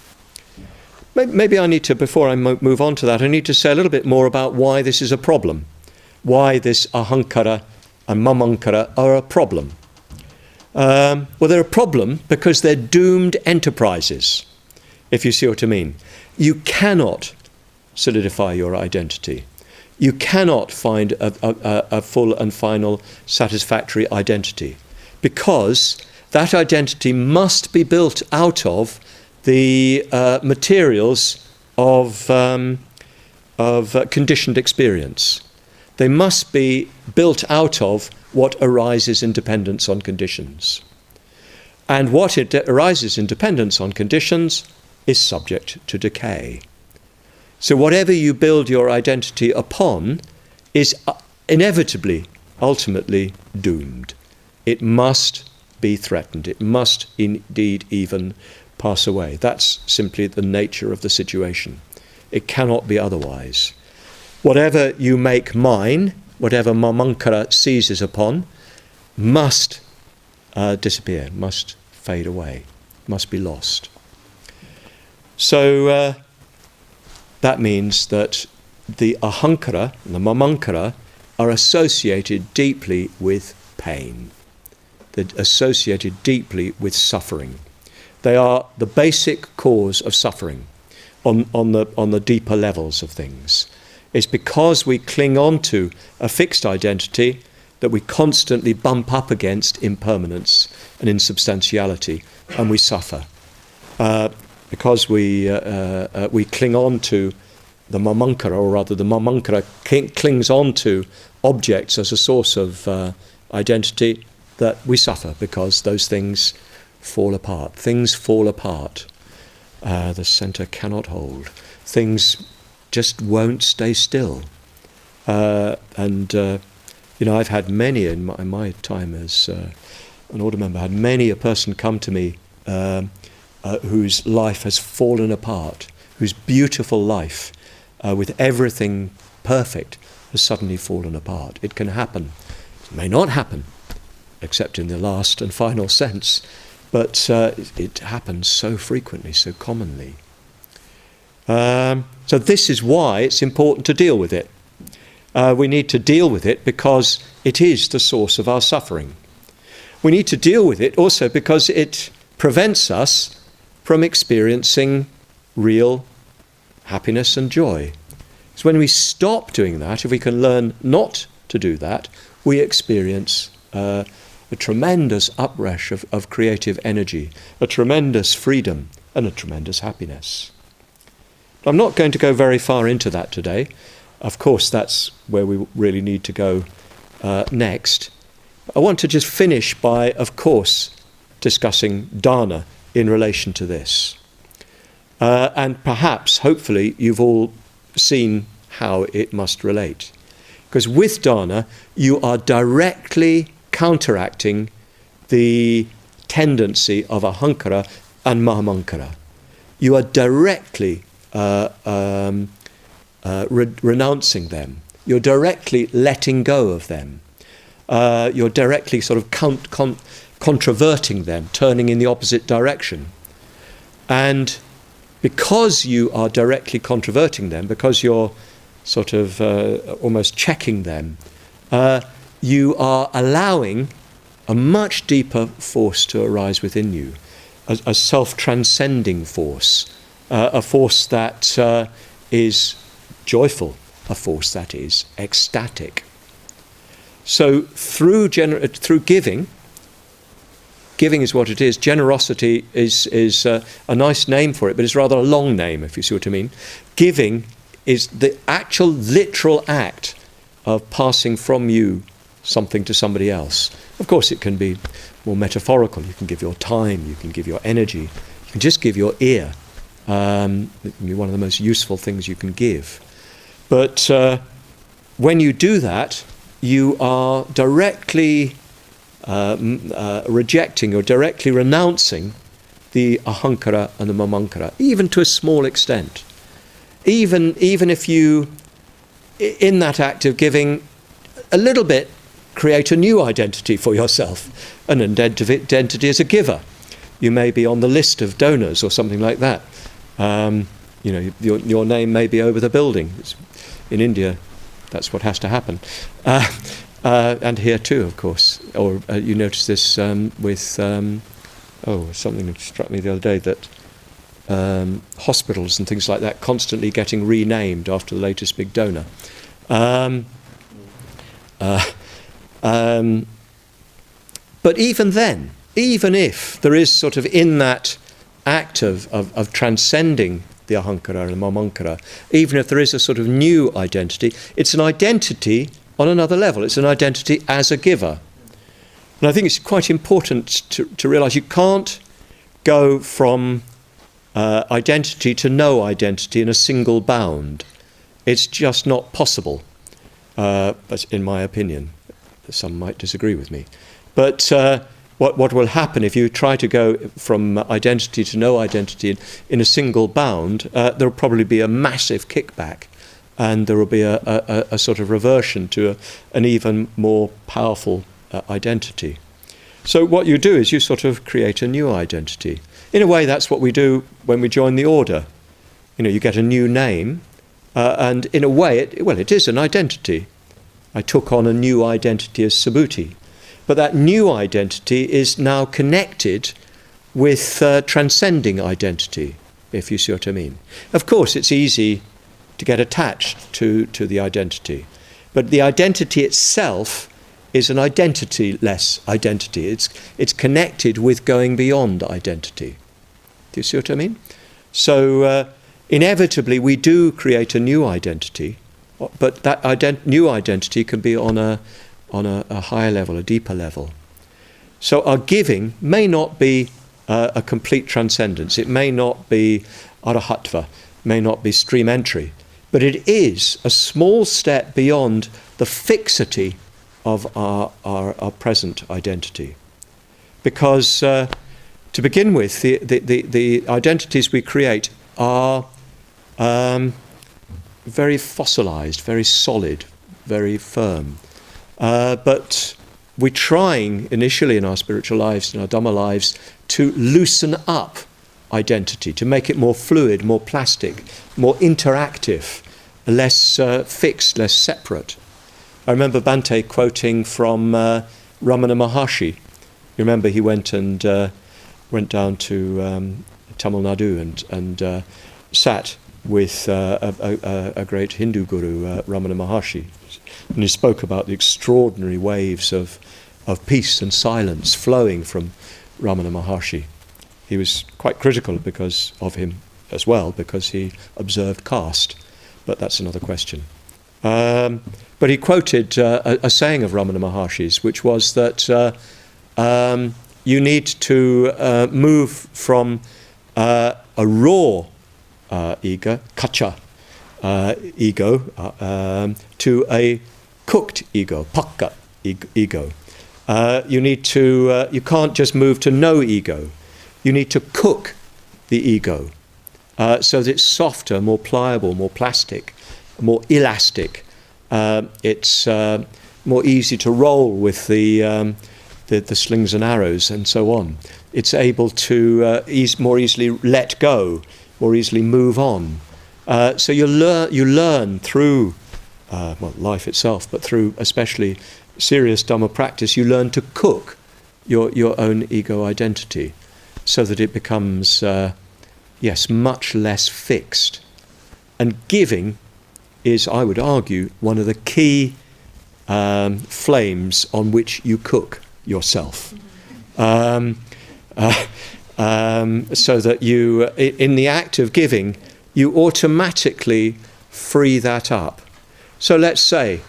Maybe I need to, before I move on to that, I need to say a little bit more about why this is a problem. Why this ahankara and mamankara are a problem. Well, they're a problem because they're doomed enterprises, if you see what I mean. You cannot solidify your identity. You cannot find a full and final satisfactory identity, because that identity must be built out of the materials of conditioned experience. They must be built out of what arises in dependence on conditions. And what arises in dependence on conditions is subject to decay. So whatever you build your identity upon is inevitably, ultimately doomed. It must be threatened. It must indeed even pass away. That's simply the nature of the situation. It cannot be otherwise. Whatever you make mine whatever mamankara seizes upon, must disappear, must fade away, must be lost. So that means that the ahankara and the mamankara are associated deeply with pain. They're associated deeply with suffering. They are the basic cause of suffering on the deeper levels of things. It's because we cling on to a fixed identity that we constantly bump up against impermanence and insubstantiality, and we suffer. Because we cling on to the mamankara, or rather the mamankara clings on to objects as a source of identity, that we suffer because those things fall apart. Things fall apart. The centre cannot hold. Things just won't stay still. I've had many in my time as an order member, had many a person come to me whose life has fallen apart, whose beautiful life with everything perfect has suddenly fallen apart. It can happen. It may not happen, except in the last and final sense, but it happens so frequently, so commonly. So this is why it's important to deal with it. We need to deal with it because it is the source of our suffering. We need to deal with it also because it prevents us from experiencing real happiness and joy. It's when we stop doing that, if we can learn not to do that, we experience a tremendous uprush of creative energy, a tremendous freedom, and a tremendous happiness. I'm not going to go very far into that today. Of course, that's where we really need to go next. I want to just finish by, of course, discussing dana in relation to this. And perhaps, hopefully, you've all seen how it must relate. Because with dana, you are directly counteracting the tendency of ahankara and mahamankara. You are directly renouncing them. You're directly letting go of them. You're directly sort of controverting them, turning in the opposite direction. And because you are directly controverting them, because you're sort of almost checking them, you are allowing a much deeper force to arise within you, a self-transcending force, a force that is joyful, a force that is ecstatic. So through giving is what it is. Generosity is a nice name for it, but it's rather a long name, if you see what I mean. Giving is the actual literal act of passing from you something to somebody else. Of course, it can be more metaphorical. You can give your time, you can give your energy, you can just give your ear. It can be one of the most useful things you can give. But when you do that, you are directly rejecting or directly renouncing the ahankara and the mamankara, even to a small extent. Even if you, in that act of giving, a little bit create a new identity for yourself, an identity as a giver. You may be on the list of donors or something like that. Your name may be over the building. In India, that's what has to happen. And here too, of course. Or you notice this with something that struck me the other day, that hospitals and things like that constantly getting renamed after the latest big donor. But even then, even if there is sort of in that act of transcending the ahankara and the mamankara, even if there is a sort of new identity, it's an identity on another level. It's an identity as a giver. And I think it's quite important to realise you can't go from identity to no identity in a single bound. It's just not possible, that's in my opinion. Some might disagree with me. But what will happen if you try to go from identity to no identity in a single bound, there will probably be a massive kickback and there will be a sort of reversion to an even more powerful identity. So what you do is you sort of create a new identity. In a way, that's what we do when we join the order. You get a new name, and in a way, it is an identity. I took on a new identity as Subhuti. But that new identity is now connected with transcending identity, if you see what I mean. Of course, it's easy to get attached to the identity, but the identity itself is an identity-less identity. It's connected with going beyond identity. Do you see what I mean? So inevitably we do create a new identity, but that new identity can be on a higher level, a deeper level. So our giving may not be a complete transcendence. It may not be arahatva, may not be stream entry, but it is a small step beyond the fixity of our present identity. Because to begin with, the identities we create are very fossilized, very solid, very firm. But we're trying initially in our spiritual lives, in our Dhamma lives, to loosen up identity, to make it more fluid, more plastic, more interactive, less fixed, less separate. I remember Bhante quoting from Ramana Maharshi. You remember he went down to Tamil Nadu and sat with a great Hindu guru, Ramana Maharshi. And he spoke about the extraordinary waves of peace and silence flowing from Ramana Maharshi. He was quite critical because of him as well, because he observed caste, but that's another question. But he quoted a saying of Ramana Maharshi's, which was that you need to move from a raw ego, kacha ego, to a cooked ego, pakka ego. You can't just move to no ego. You need to cook the ego so that it's softer, more pliable, more plastic, more elastic. It's more easy to roll with the slings and arrows and so on. It's able to more easily let go, more easily move on. So you learn through life itself, but through especially serious Dhamma practice, you learn to cook your own ego identity so that it becomes, much less fixed. And giving is, I would argue, one of the key flames on which you cook yourself. So that you, in the act of giving, you automatically free that up. So let's say,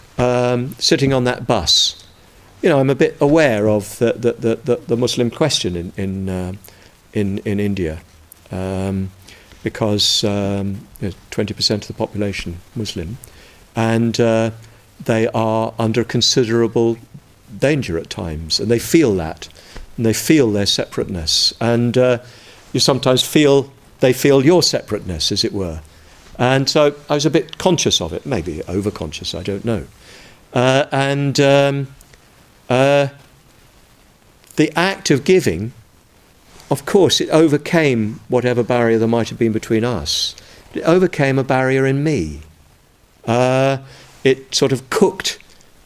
sitting on that bus, I'm a bit aware of the Muslim question in India, because 20% of the population Muslim, and they are under considerable danger at times, and they feel that, and they feel their separateness, and you sometimes feel they feel your separateness, as it were. And so I was a bit conscious of it, maybe overconscious, I don't know. The act of giving, of course, it overcame whatever barrier there might have been between us. It overcame a barrier in me. It sort of cooked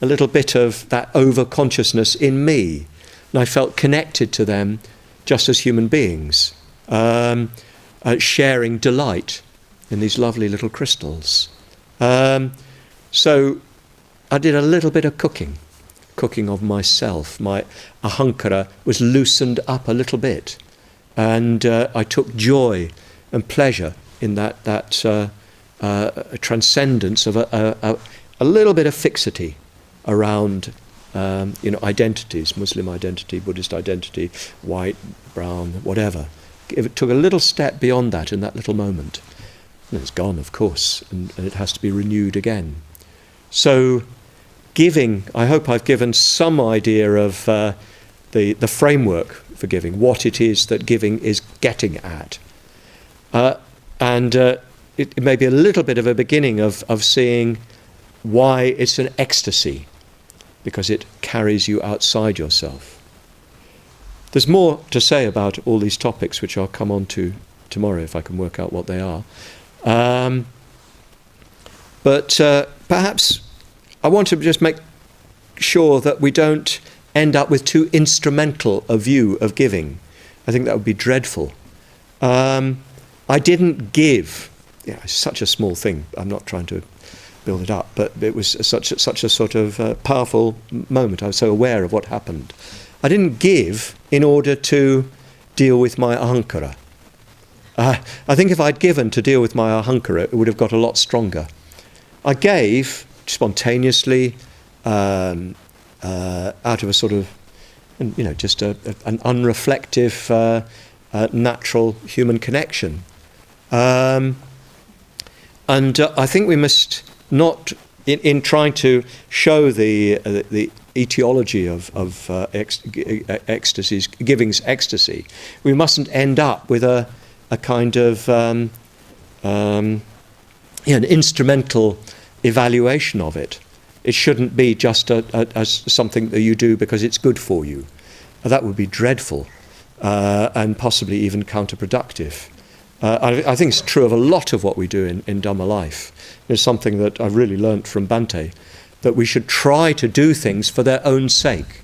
a little bit of that overconsciousness in me, and I felt connected to them just as human beings, sharing delight in these lovely little crystals. So I did a little bit of cooking of myself. My ahankara was loosened up a little bit, and I took joy and pleasure in that transcendence of a little bit of fixity around identities, Muslim identity, Buddhist identity, white, brown, whatever. It took a little step beyond that in that little moment. And it's gone, of course, and it has to be renewed again. So giving, I hope I've given some idea of the framework for giving, what it is that giving is getting at. And it may be a little bit of a beginning of seeing why it's an ecstasy, because it carries you outside yourself. There's more to say about all these topics, which I'll come on to tomorrow if I can work out what they are. But perhaps I want to just make sure that we don't end up with too instrumental a view of giving. I think that would be dreadful. I didn't give. Yeah, it's such a small thing. I'm not trying to build it up, but it was such a sort of powerful moment. I was so aware of what happened. I didn't give in order to deal with my ahankara. I think if I'd given to deal with my ahankara, it would have got a lot stronger. I gave spontaneously, out of a sort of, just an unreflective, natural human connection. And I think we must not, in trying to show the etiology of ecstasy's, giving's ecstasy, we mustn't end up with a kind of an instrumental evaluation of it. It shouldn't be just as something that you do because it's good for you. That would be dreadful and possibly even counterproductive. I think it's true of a lot of what we do in Dhamma life. It's something that I've really learnt from Bhante, that we should try to do things for their own sake.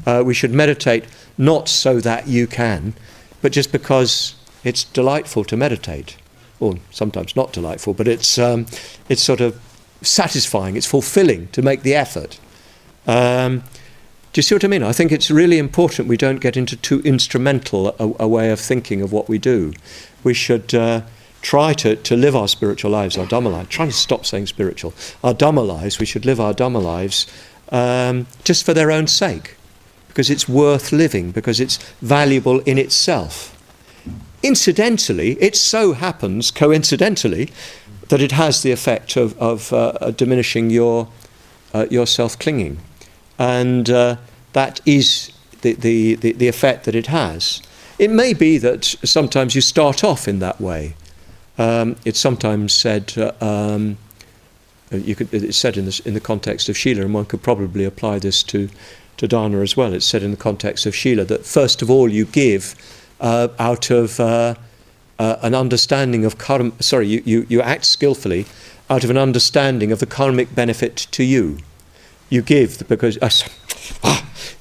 We should meditate not so that you can, but just because it's delightful to meditate, or sometimes not delightful, but it's sort of satisfying, it's fulfilling to make the effort. Do you see what I mean? I think it's really important we don't get into too instrumental a way of thinking of what we do. We should try to live our spiritual lives, our Dhamma lives. Trying to stop saying spiritual. Our Dhamma lives, we should live our Dhamma lives just for their own sake, because it's worth living, because it's valuable in itself. Incidentally, it so happens, coincidentally, that it has the effect of diminishing your self-clinging. And that is the effect that it has. It may be that sometimes you start off in that way. It's sometimes said, it's said in the context of Shila, and one could probably apply this to Dana as well. It's said in the context of Shila that first of all you give out of an understanding of karma. Sorry, you act skillfully out of an understanding of the karmic benefit to you. You give because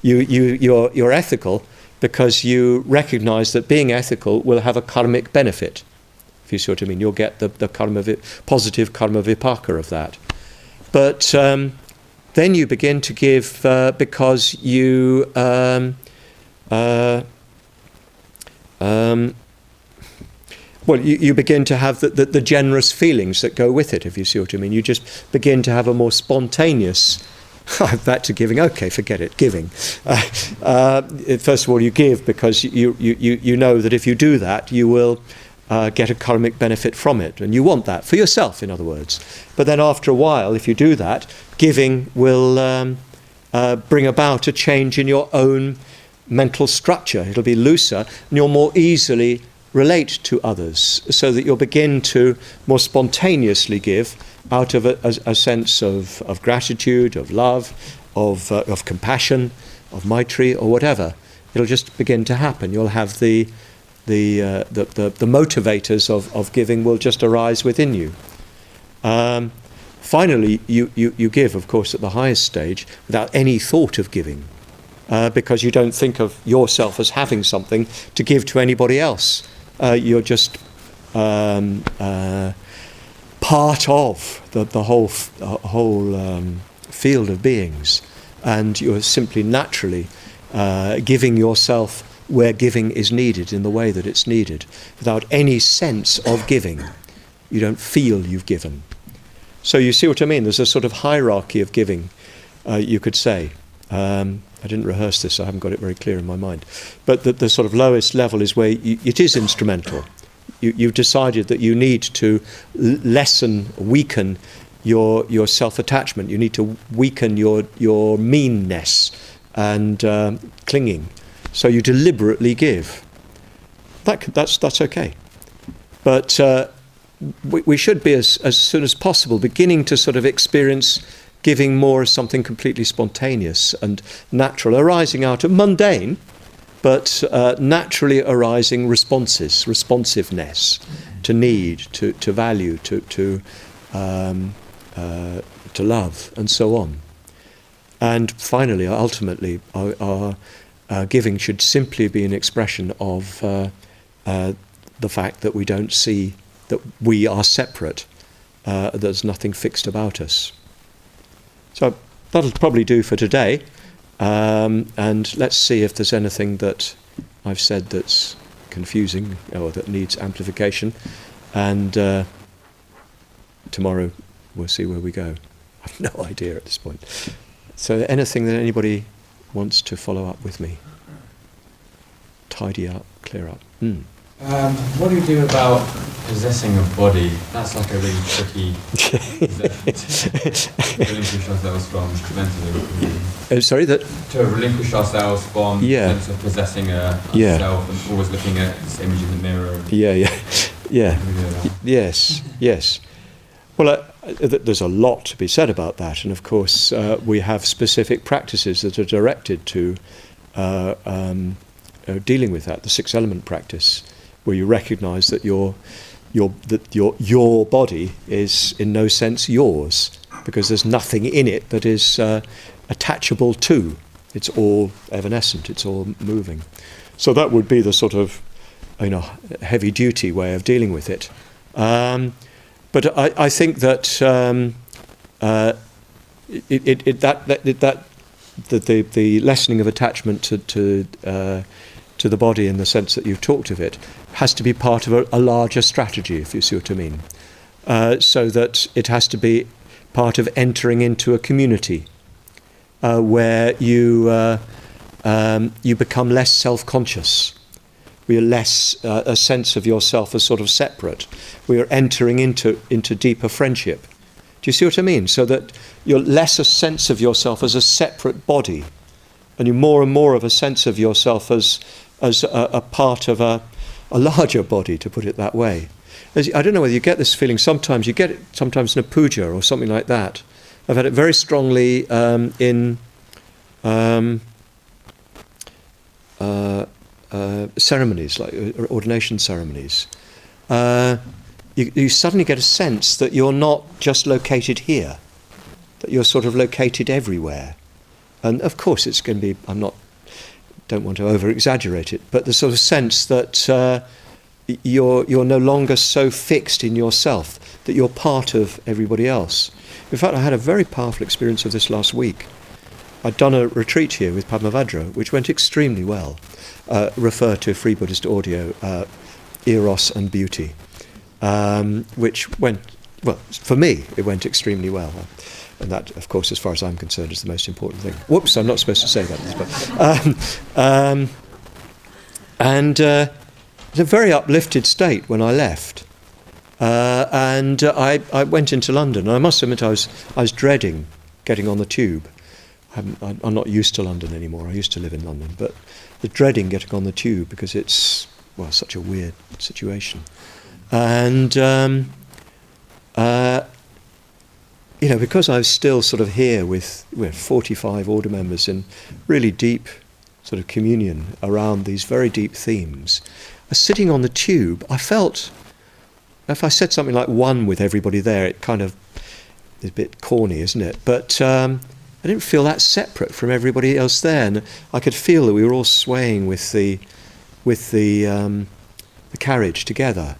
you're ethical because you recognise that being ethical will have a karmic benefit. If you see what I mean, you'll get the positive karma vipaka of that. But then you begin to give because you you begin to have the generous feelings that go with it, if you see what I mean. You just begin to have a more spontaneous, back to giving, okay, forget it, giving. First of all, you give because you know that if you do that, you will get a karmic benefit from it, and you want that for yourself, in other words. But then after a while, if you do that, giving will bring about a change in your own mental structure. It'll be looser, and you'll more easily relate to others, so that you'll begin to more spontaneously give out of a sense of gratitude, of love, of compassion, of maitri, or whatever. It'll just begin to happen. You'll have the motivators of giving will just arise within you. Finally, you give, of course, at the highest stage without any thought of giving, because you don't think of yourself as having something to give to anybody else. You're just part of the whole field of beings, and you're simply naturally giving yourself where giving is needed in the way that it's needed, without any sense of giving. You don't feel you've given. So you see what I mean? There's a sort of hierarchy of giving, you could say. I didn't rehearse this, so I haven't got it very clear in my mind. But the sort of lowest level is where it is instrumental. You've decided that you need to weaken your self-attachment. You need to weaken your meanness and clinging. So you deliberately give. That's okay. But we should be, as soon as possible, beginning to sort of experience giving more as something completely spontaneous and natural, arising out of mundane, but naturally arising responsiveness to need, to value, to love, and so on. And finally, ultimately, our giving should simply be an expression of the fact that we don't see that we are separate, there's nothing fixed about us. So that'll probably do for today, and let's see if there's anything that I've said that's confusing or that needs amplification, and tomorrow we'll see where we go. I've no idea at this point. So anything that anybody wants to follow up with me? Tidy up, clear up. What do you do about possessing a body? That's like a really tricky relinquish ourselves from mentally. Sorry, that to relinquish ourselves from the sense of possessing a self and always looking at this image in the mirror. Yes. Well, there's a lot to be said about that, and of course we have specific practices that are directed to dealing with that. The six-element practice, where you recognise that your body is in no sense yours, because there's nothing in it that is attachable to. It's all evanescent. It's all moving. So that would be the sort of heavy-duty way of dealing with it. But I think that the lessening of attachment to the body in the sense that you've talked of it has to be part of a larger strategy, if you see what I mean. So that it has to be part of entering into a community where you become less self-conscious. We are less a sense of yourself as sort of separate. We are entering into deeper friendship. Do you see what I mean? So that you're less a sense of yourself as a separate body, and you're more and more of a sense of yourself as a part of a larger body, to put it that way. I don't know whether you get this feeling. Sometimes you get it. Sometimes in a puja or something like that. I've had it very strongly in ceremonies, like ordination ceremonies. You suddenly get a sense that you're not just located here, that you're sort of located everywhere. And of course it's going to be, don't want to over-exaggerate it, but the sort of sense that you're no longer so fixed in yourself, that you're part of everybody else. In fact, I had a very powerful experience of this last week. I'd done a retreat here with Padmavajra, which went extremely well. Refer to Free Buddhist Audio, Eros and Beauty, which went, well, for me, it went extremely well. And that, of course, as far as I'm concerned, is the most important thing. Whoops, I'm not supposed to say that. And it's a very uplifted state when I left. And I went into London. And I must admit, I was dreading getting on the tube. I'm not used to London anymore. I used to live in London. But the dreading getting on the tube, because it's, well, such a weird situation. And because I was still sort of here with 45 order members in really deep sort of communion around these very deep themes, sitting on the tube, I felt, if I said something like one with everybody there, it kind of is a bit corny, isn't it? But I didn't feel that separate from everybody else there, and I could feel that we were all swaying with the carriage together.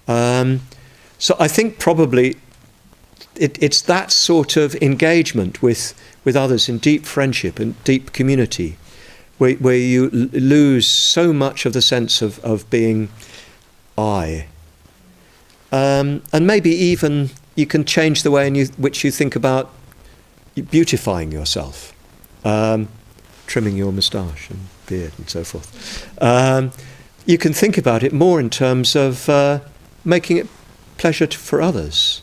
So I think probably it's that sort of engagement with others in deep friendship and deep community, where you lose so much of the sense of being I. And maybe even you can change the way in which you think about beautifying yourself, trimming your moustache and beard and so forth. You can think about it more in terms of making it pleasure for others.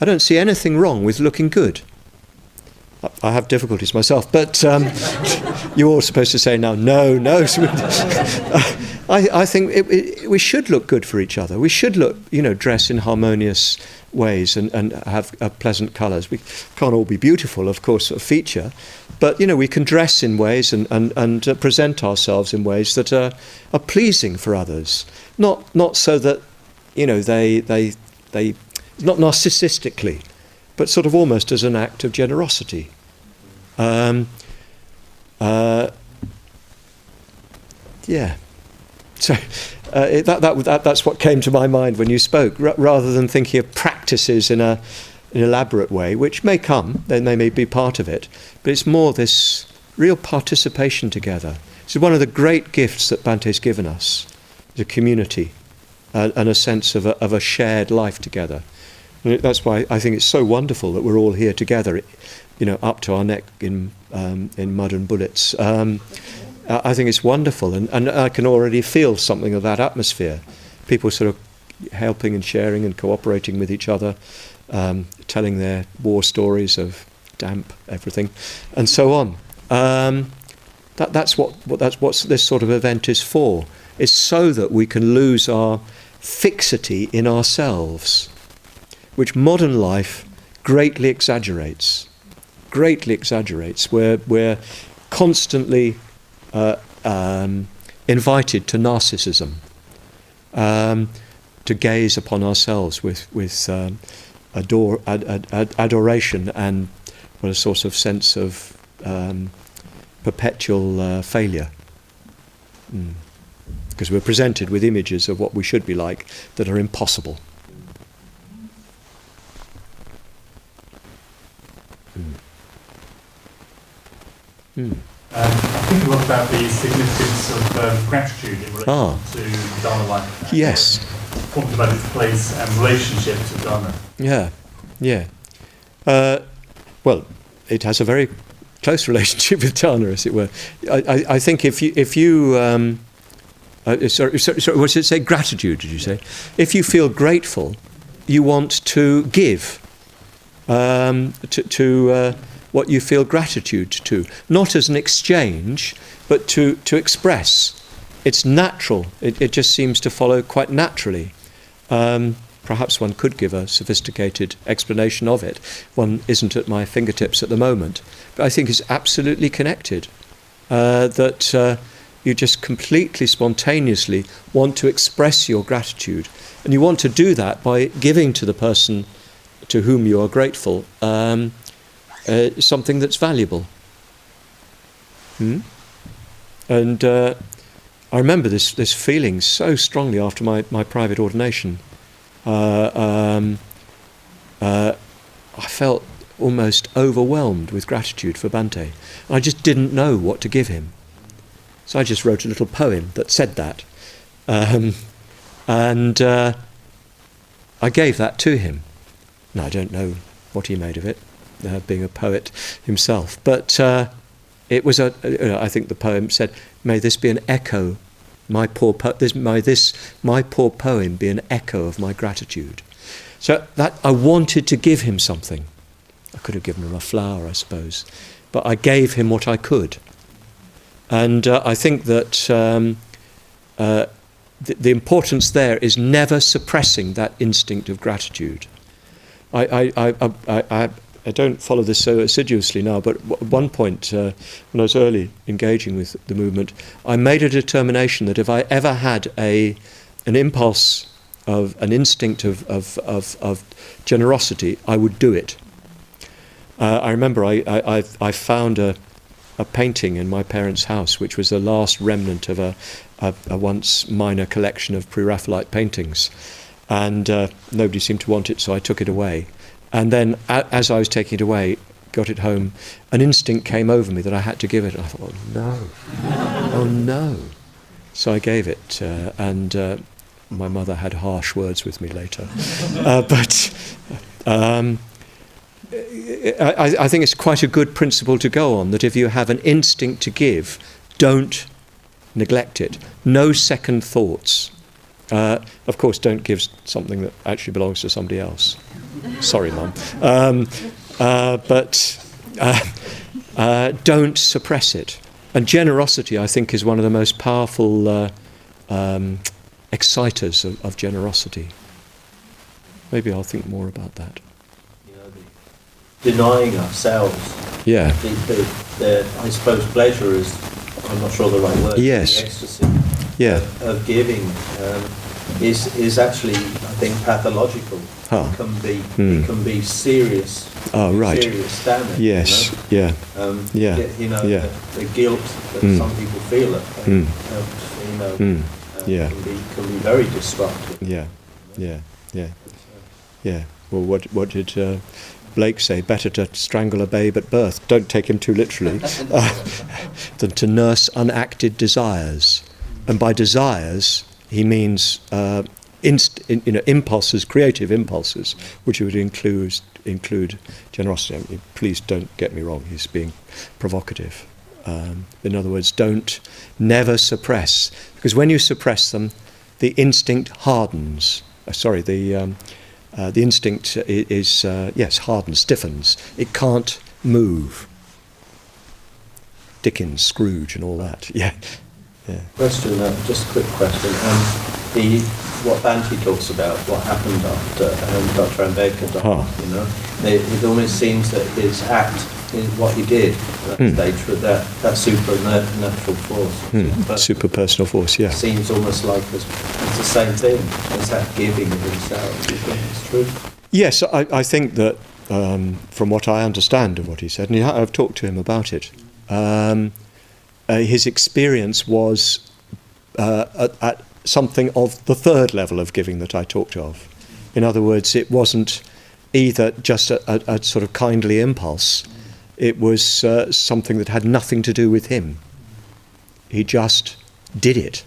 I don't see anything wrong with looking good. I have difficulties myself, but you're all supposed to say now, no. I think we should look good for each other. We should look, dress in harmonious ways and have pleasant colours. We can't all be beautiful, of course, a feature, but we can dress in ways and present ourselves in ways that are pleasing for others. Not so that they not narcissistically, but sort of almost as an act of generosity. Yeah. So that's what came to my mind when you spoke, rather than thinking of practices in an elaborate way, which may come, then they may be part of it, but it's more this real participation together. This is one of the great gifts that Bhante's given us, the community, and a sense of a shared life together. And that's why I think it's so wonderful that we're all here together, up to our neck in mud and bullets. I think it's wonderful, and I can already feel something of that atmosphere. People sort of helping and sharing and cooperating with each other, telling their war stories of damp everything, and so on. That's what this sort of event is for. It's so that we can lose our fixity in ourselves, which modern life greatly exaggerates. We're constantly invited to narcissism, to gaze upon ourselves with adoration and a sort of sense of perpetual failure. Because we're presented with images of what we should be like that are impossible. I think a lot about the significance of gratitude in relation to Dharma life. Yes. Talking about its place and relationship to Dharma. Yeah. Well, it has a very close relationship with Dharma, as it were. I think if you sorry, what did it say? Gratitude, did you say? If you feel grateful, you want to give to what you feel gratitude to, not as an exchange, but to express. It's natural. It just seems to follow quite naturally. Perhaps one could give a sophisticated explanation of it. One isn't at my fingertips at the moment, but I think it's absolutely connected. That you just completely spontaneously want to express your gratitude, and you want to do that by giving to the person to whom you are grateful something that's valuable. And I remember this feeling so strongly after my private ordination. I felt almost overwhelmed with gratitude for Bhante. I just didn't know what to give him. So I just wrote a little poem that said that. And I gave that to him. Now, I don't know what he made of it, being a poet himself. But it was I think the poem said, "May this be an echo, my poor poem be an echo of my gratitude." So that I wanted to give him something. I could have given him a flower, I suppose, but I gave him what I could. And I think that the importance there is never suppressing that instinct of gratitude. I don't follow this so assiduously now, but at one point, when I was early engaging with the movement, I made a determination that if I ever had an impulse of an instinct of generosity, I would do it. I remember I found a painting in my parents' house, which was the last remnant of a once minor collection of Pre-Raphaelite paintings, and nobody seemed to want it, so I took it away. And then, as I was taking it away, got it home, an instinct came over me that I had to give it. And I thought, oh no. So I gave it, and my mother had harsh words with me later. But I think it's quite a good principle to go on, that if you have an instinct to give, don't neglect it. No second thoughts. Of course, don't give something that actually belongs to somebody else. Sorry, Mum. But don't suppress it. And generosity, I think, is one of the most powerful exciters of generosity. Maybe I'll think more about that. You know, denying ourselves. Yeah. I suppose pleasure is, I'm not sure the right word. Yes. The ecstasy. Yeah. Of giving is actually, I think, pathological. Ah. It can be serious. Oh, right. Serious damage. Yes. You know? Yeah. You know, Yeah. the guilt that some people feel at you know, Yeah. can be very destructive. Yeah. Well, what did Blake say? Better to strangle a babe at birth. Don't take him too literally. Than to nurse unacted desires. And by desires, he means impulses, creative impulses, which would include generosity. I mean, please don't get me wrong. He's being provocative. In other words, never suppress, because when you suppress them, the instinct hardens. The instinct is hardens, stiffens. It can't move. Dickens, Scrooge, and all that. Yeah. Question, just a quick question. What Banti talks about, what happened after Dr. Ambedkar died, you know, it almost seems that his act, what he did, that supernatural force, super-personal force, yeah, seems almost like it's the same thing as that giving of himself. Do you think it's true? Yes, I think that from what I understand of what he said, and I've talked to him about it, his experience was at something of the third level of giving that I talked of. In other words, it wasn't either just a sort of kindly impulse, it was something that had nothing to do with him. He just did it.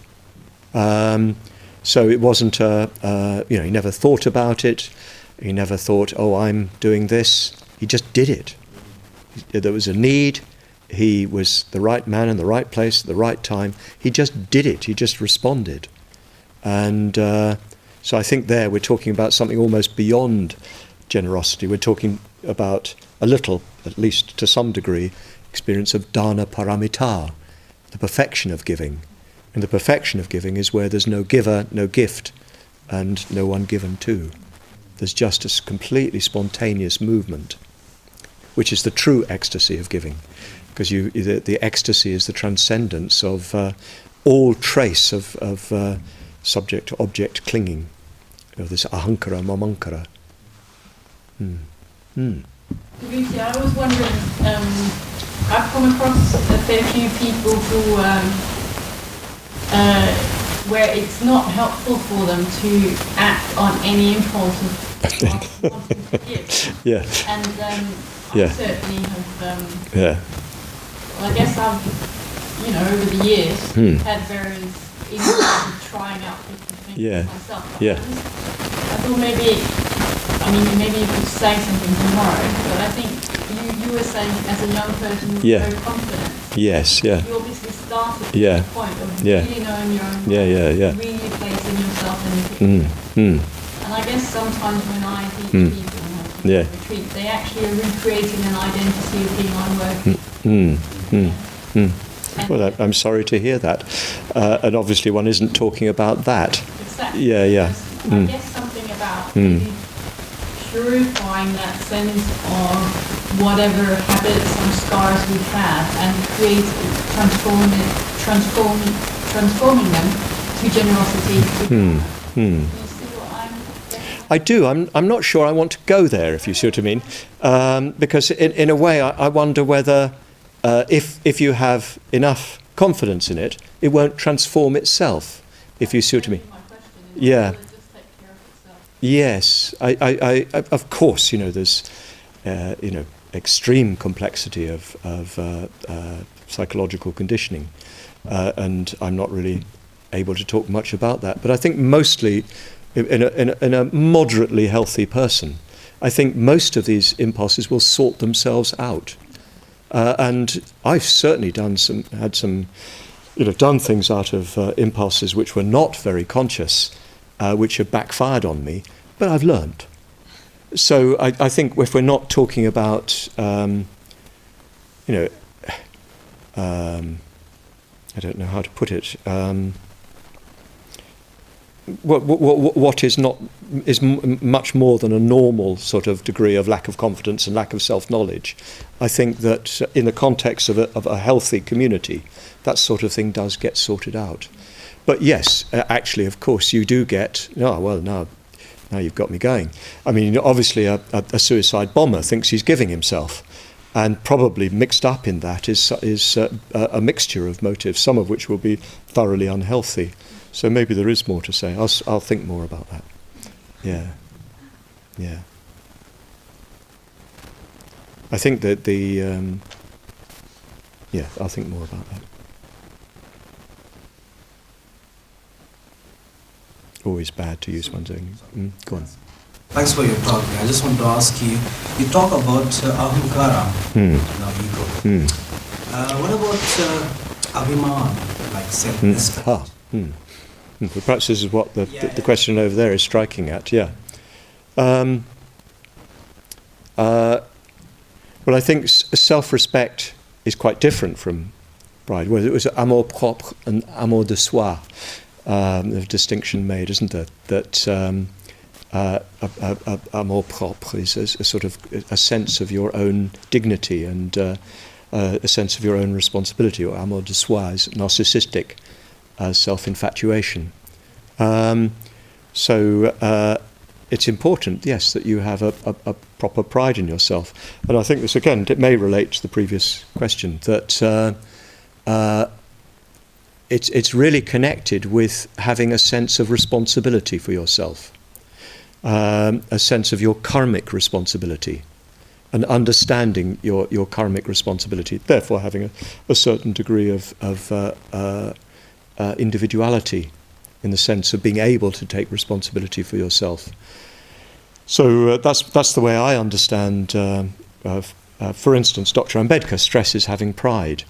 So it wasn't he never thought about it, he never thought, oh, I'm doing this. He just did it. There was a need, he was the right man in the right place at the right time. He just did it, he just responded. And so I think there we're talking about something almost beyond generosity. We're talking about a little, at least to some degree, experience of dana paramita, the perfection of giving. And the perfection of giving is where there's no giver, no gift, and no one given to. There's just a completely spontaneous movement, which is the true ecstasy of giving. Because the ecstasy is the transcendence of all trace of subject-to-object clinging, this ahankara, mamankara. Subhuti, I was wondering, I've come across a fair few people who, where it's not helpful for them to act on any impulse of wanting to give. Yeah. And I certainly have, well, I guess I've, over the years, had various instances of trying out different things myself. I thought maybe you could say something tomorrow, but I think you were saying as a young person you were very confident. Yes, yeah. You obviously started from the point of really knowing your own mind, really placing yourself in the picture. And I guess sometimes when I teach people on retreat, they actually are recreating an identity of being unworthy. Well, I'm sorry to hear that. And obviously one isn't talking about that. Exactly. I guess something about maybe purifying that sense of whatever habits and scars we have and transforming them to generosity. Do you see what I'm getting? I do. I'm not sure I want to go there, if you see what I mean. Because in a way I wonder whether if you have enough confidence in it, it won't transform itself, if you see what I mean. Yeah. Yes. I of course, there's, extreme complexity of psychological conditioning, and I'm not really able to talk much about that. But I think mostly, in a moderately healthy person, I think most of these impulses will sort themselves out. And I've certainly done things out of impulses which were not very conscious, which have backfired on me, but I've learned. So I think if we're not talking about, I don't know how to put it, what is not is much more than a normal sort of degree of lack of confidence and lack of self-knowledge. I think that in the context of a healthy community, that sort of thing does get sorted out. But yes, actually, of course, you do get, now you've got me going. I mean, obviously a suicide bomber thinks he's giving himself, and probably mixed up in that is a mixture of motives, some of which will be thoroughly unhealthy. So maybe there is more to say. I'll think more about that. Yeah. I think that I'll think more about that. Always bad to use one's own. Go on. Thanks for your talk. I just want to ask you, you talk about ahankara, ego. What about abhiman, like self-respect? Perhaps this is what the question over there is striking at, yeah. Well, I think self-respect is quite different from pride. Well, it was amour propre and amour de soi. The distinction made, isn't there? That amour propre is a sort of a sense of your own dignity and a sense of your own responsibility, or amour de soi is narcissistic self-infatuation. So it's important, yes, that you have a proper pride in yourself. And I think this, again, it may relate to the previous question, that it's really connected with having a sense of responsibility for yourself, a sense of your karmic responsibility, and understanding your karmic responsibility, therefore having a certain degree of individuality, in the sense of being able to take responsibility for yourself. So that's the way I understand. For instance, Dr. Ambedkar stresses having pride,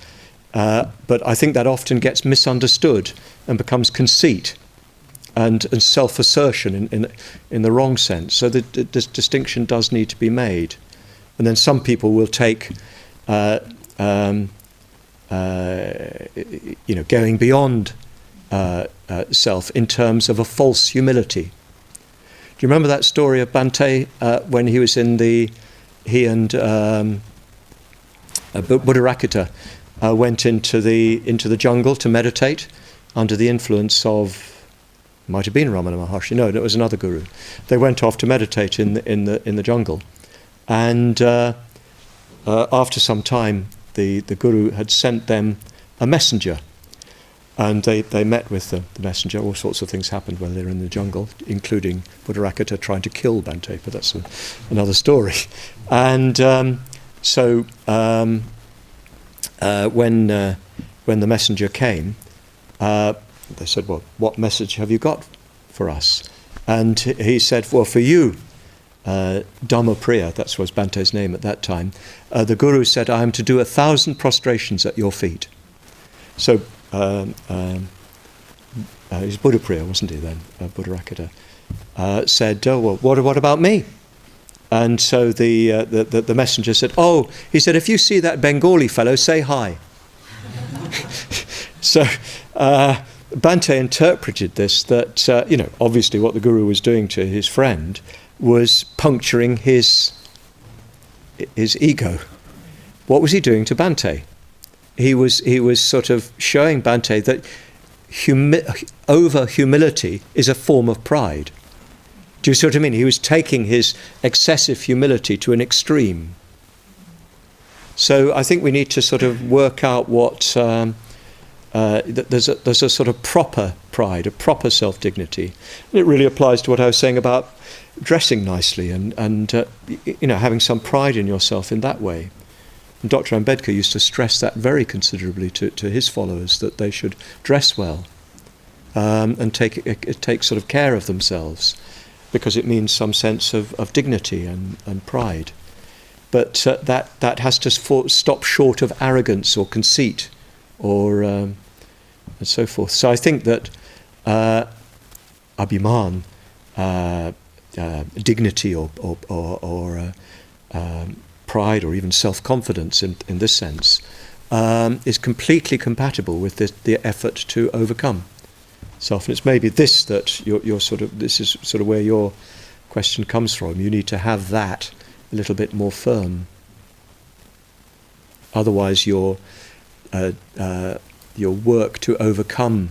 but I think that often gets misunderstood and becomes conceit and self-assertion in the wrong sense. So the distinction does need to be made. And then some people will take going beyond self in terms of a false humility. Do you remember that story of Bhante when he was he and Buddharakkhita went into the jungle to meditate under the influence of, might have been Ramana Maharshi, no, it was another guru. They went off to meditate in the jungle, and after some time the guru had sent them a messenger, and they met with the messenger. All sorts of things happened when they were in the jungle, including Buddharakkhita trying to kill Bhante, but that's another story. And when the messenger came, they said, "Well, what message have you got for us?" And he said, "Well, for you, Dhammapriya," that was Bhante's name at that time, the guru said, "I am to do 1,000 prostrations at your feet." So he's Buddhapriya, wasn't he then? Buddharakkhita said, "Oh, well, what about me?" And so the messenger said, "Oh," he said, "if you see that Bengali fellow, say hi." So Bhante interpreted this that obviously what the guru was doing to his friend was puncturing his ego. What was he doing to Bhante? He was sort of showing Bhante that over humility is a form of pride. Do you see what I mean? He was taking his excessive humility to an extreme. So I think we need to sort of work out what there's a sort of proper pride, a proper self-dignity. And it really applies to what I was saying about dressing nicely and having some pride in yourself in that way. And Dr. Ambedkar used to stress that very considerably to his followers, that they should dress well and take sort of care of themselves, because it means some sense of dignity and pride. But that has to stop short of arrogance or conceit or and so forth. So I think that abhiman, dignity or pride or even self-confidence in this sense is completely compatible with the effort to overcome self. And it's maybe this that you're sort of, this is sort of where your question comes from. You need to have that a little bit more firm. Otherwise your work to overcome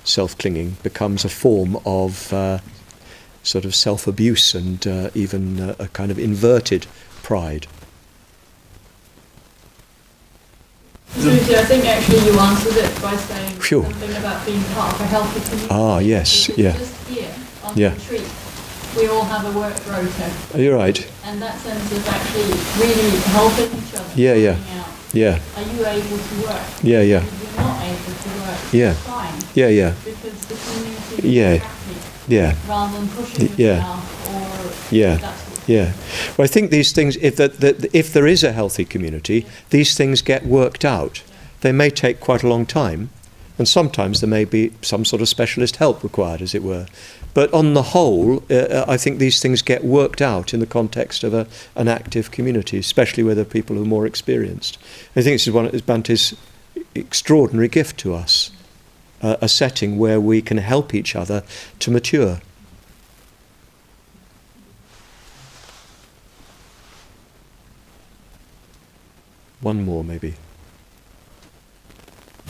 self-clinging becomes a form of sort of self-abuse and even a kind of inverted pride. Subhuti, I think actually you answered it by saying Phew. something about being part of a healthy community. Ah, yes, Because yeah. Just here on Yeah. the retreat, we all have a work rota, You're right. and that sense of actually really helping each other. Yeah, yeah. finding out, Yeah, are you able to work? yeah, yeah, If you're not able to work, Yeah. it's fine. yeah, yeah, Because the community Yeah. is happy yeah, rather than pushing Yeah. yourself or Yeah. that sort of thing. yeah. Well, I think these things, if there is a healthy community, these things get worked out. They may take quite a long time, and sometimes there may be some sort of specialist help required, as it were. But on the whole, I think these things get worked out in the context of an active community, especially where there are people who are more experienced. I think this is one of Bhante's extraordinary gift to us, a setting where we can help each other to mature. One more, maybe.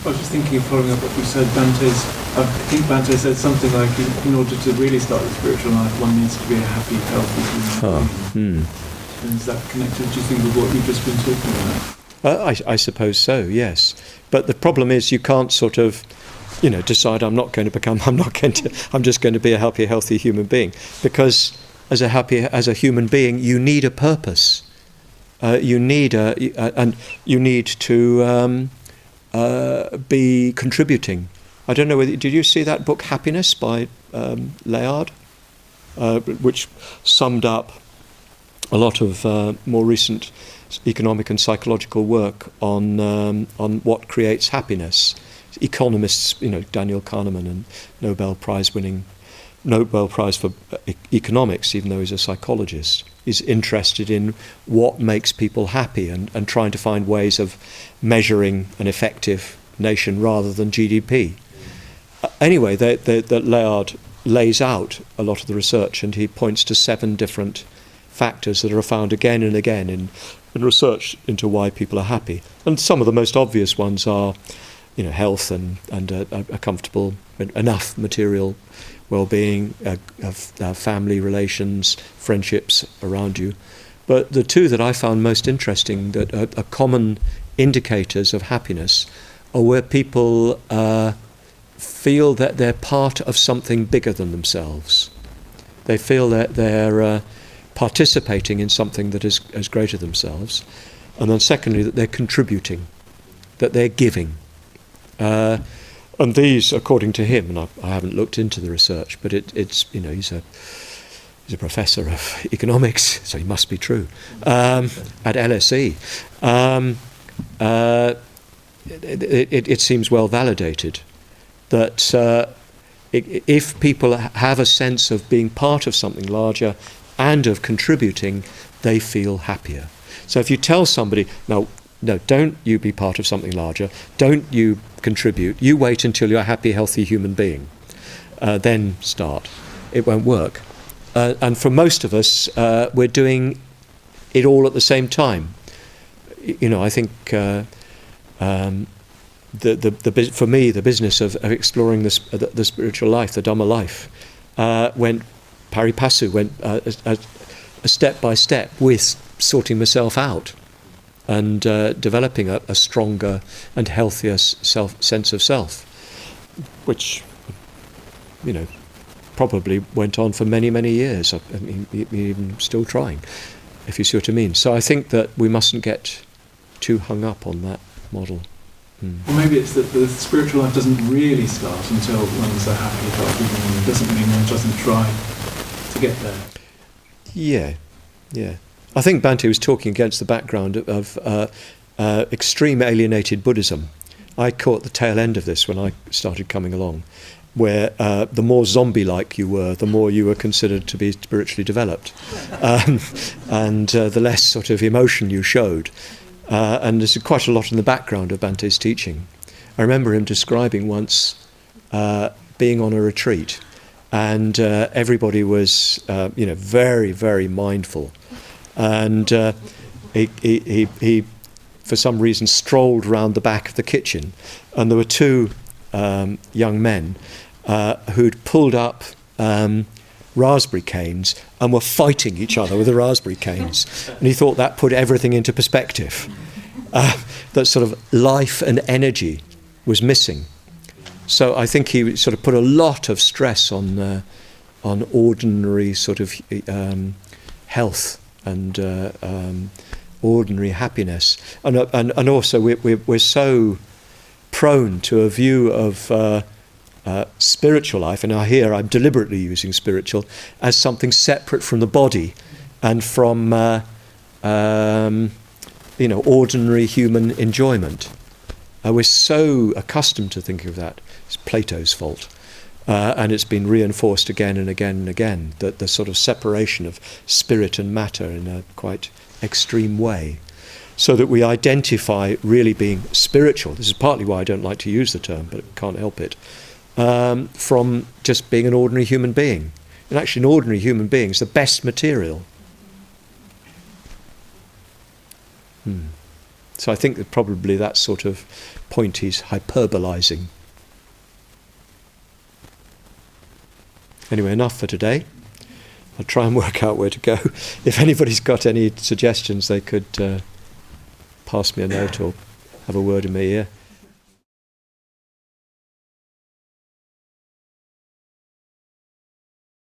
I was just thinking, following up what you said, I think Bhante said something like, in order to really start the spiritual life, one needs to be a happy, healthy human being. And is that connected, do you think, with what you've just been talking about? I suppose so, yes. But the problem is you can't sort of, decide I'm just going to be a happy, healthy human being. Because as a human being, you need a purpose. You need to be contributing. I don't know did you see that book Happiness by Layard, which summed up a lot of more recent economic and psychological work on what creates happiness. Economists, Daniel Kahneman, and Nobel Prize for economics, even though he's a psychologist, is interested in what makes people happy and trying to find ways of measuring an effective nation rather than GDP. Anyway, that Layard lays out a lot of the research, and he points to 7 different factors that are found again and again in research into why people are happy. And some of the most obvious ones are, health and a comfortable, enough material well-being, family relations, friendships around you. But the 2 that I found most interesting that are common indicators of happiness are where people feel that they're part of something bigger than themselves. They feel that they're participating in something that is greater than themselves. And then secondly, that they're contributing, that they're giving. And these, according to him, and I haven't looked into the research, but it's he's a professor of economics, so he must be true, at LSE. It seems well validated that if people have a sense of being part of something larger and of contributing, they feel happier. So if you tell somebody, no, don't you be part of something larger, don't you contribute, you wait until you're a happy, healthy human being, then start. It won't work. And for most of us, we're doing it all at the same time. I think for me, the business of exploring the spiritual life, the Dhamma life, went pari passu, went a step by step with sorting myself out and developing a stronger and healthier sense of self, which, probably went on for many, many years. I mean, even still trying, if you see what I mean. So I think that we mustn't get too hung up on that model. Or maybe it's that the spiritual life doesn't really start until one's a happy, healthy human. It doesn't mean one doesn't try to get there. Yeah. I think Bhante was talking against the background of extreme alienated Buddhism. I caught the tail end of this when I started coming along, where the more zombie-like you were, the more you were considered to be spiritually developed, and the less sort of emotion you showed. And there's quite a lot in the background of Bhante's teaching. I remember him describing once being on a retreat, and everybody was, very, very mindful, and he for some reason strolled round the back of the kitchen, and there were two young men who'd pulled up raspberry canes and were fighting each other with the raspberry canes, and he thought that put everything into perspective. That sort of life and energy was missing. So I think he sort of put a lot of stress on ordinary sort of health and ordinary happiness, and also we're so prone to a view of spiritual life, and here I'm deliberately using spiritual as something separate from the body and from ordinary human enjoyment. We're so accustomed to thinking of that. It's Plato's fault. And it's been reinforced again and again and again, that the sort of separation of spirit and matter in a quite extreme way, so that we identify really being spiritual. This is partly why I don't like to use the term, but can't help it, from just being an ordinary human being. And actually an ordinary human being is the best material. So I think that probably that sort of point he's hyperbolizing. Anyway, enough for today. I'll try and work out where to go. If anybody's got any suggestions, they could pass me a note or have a word in my ear.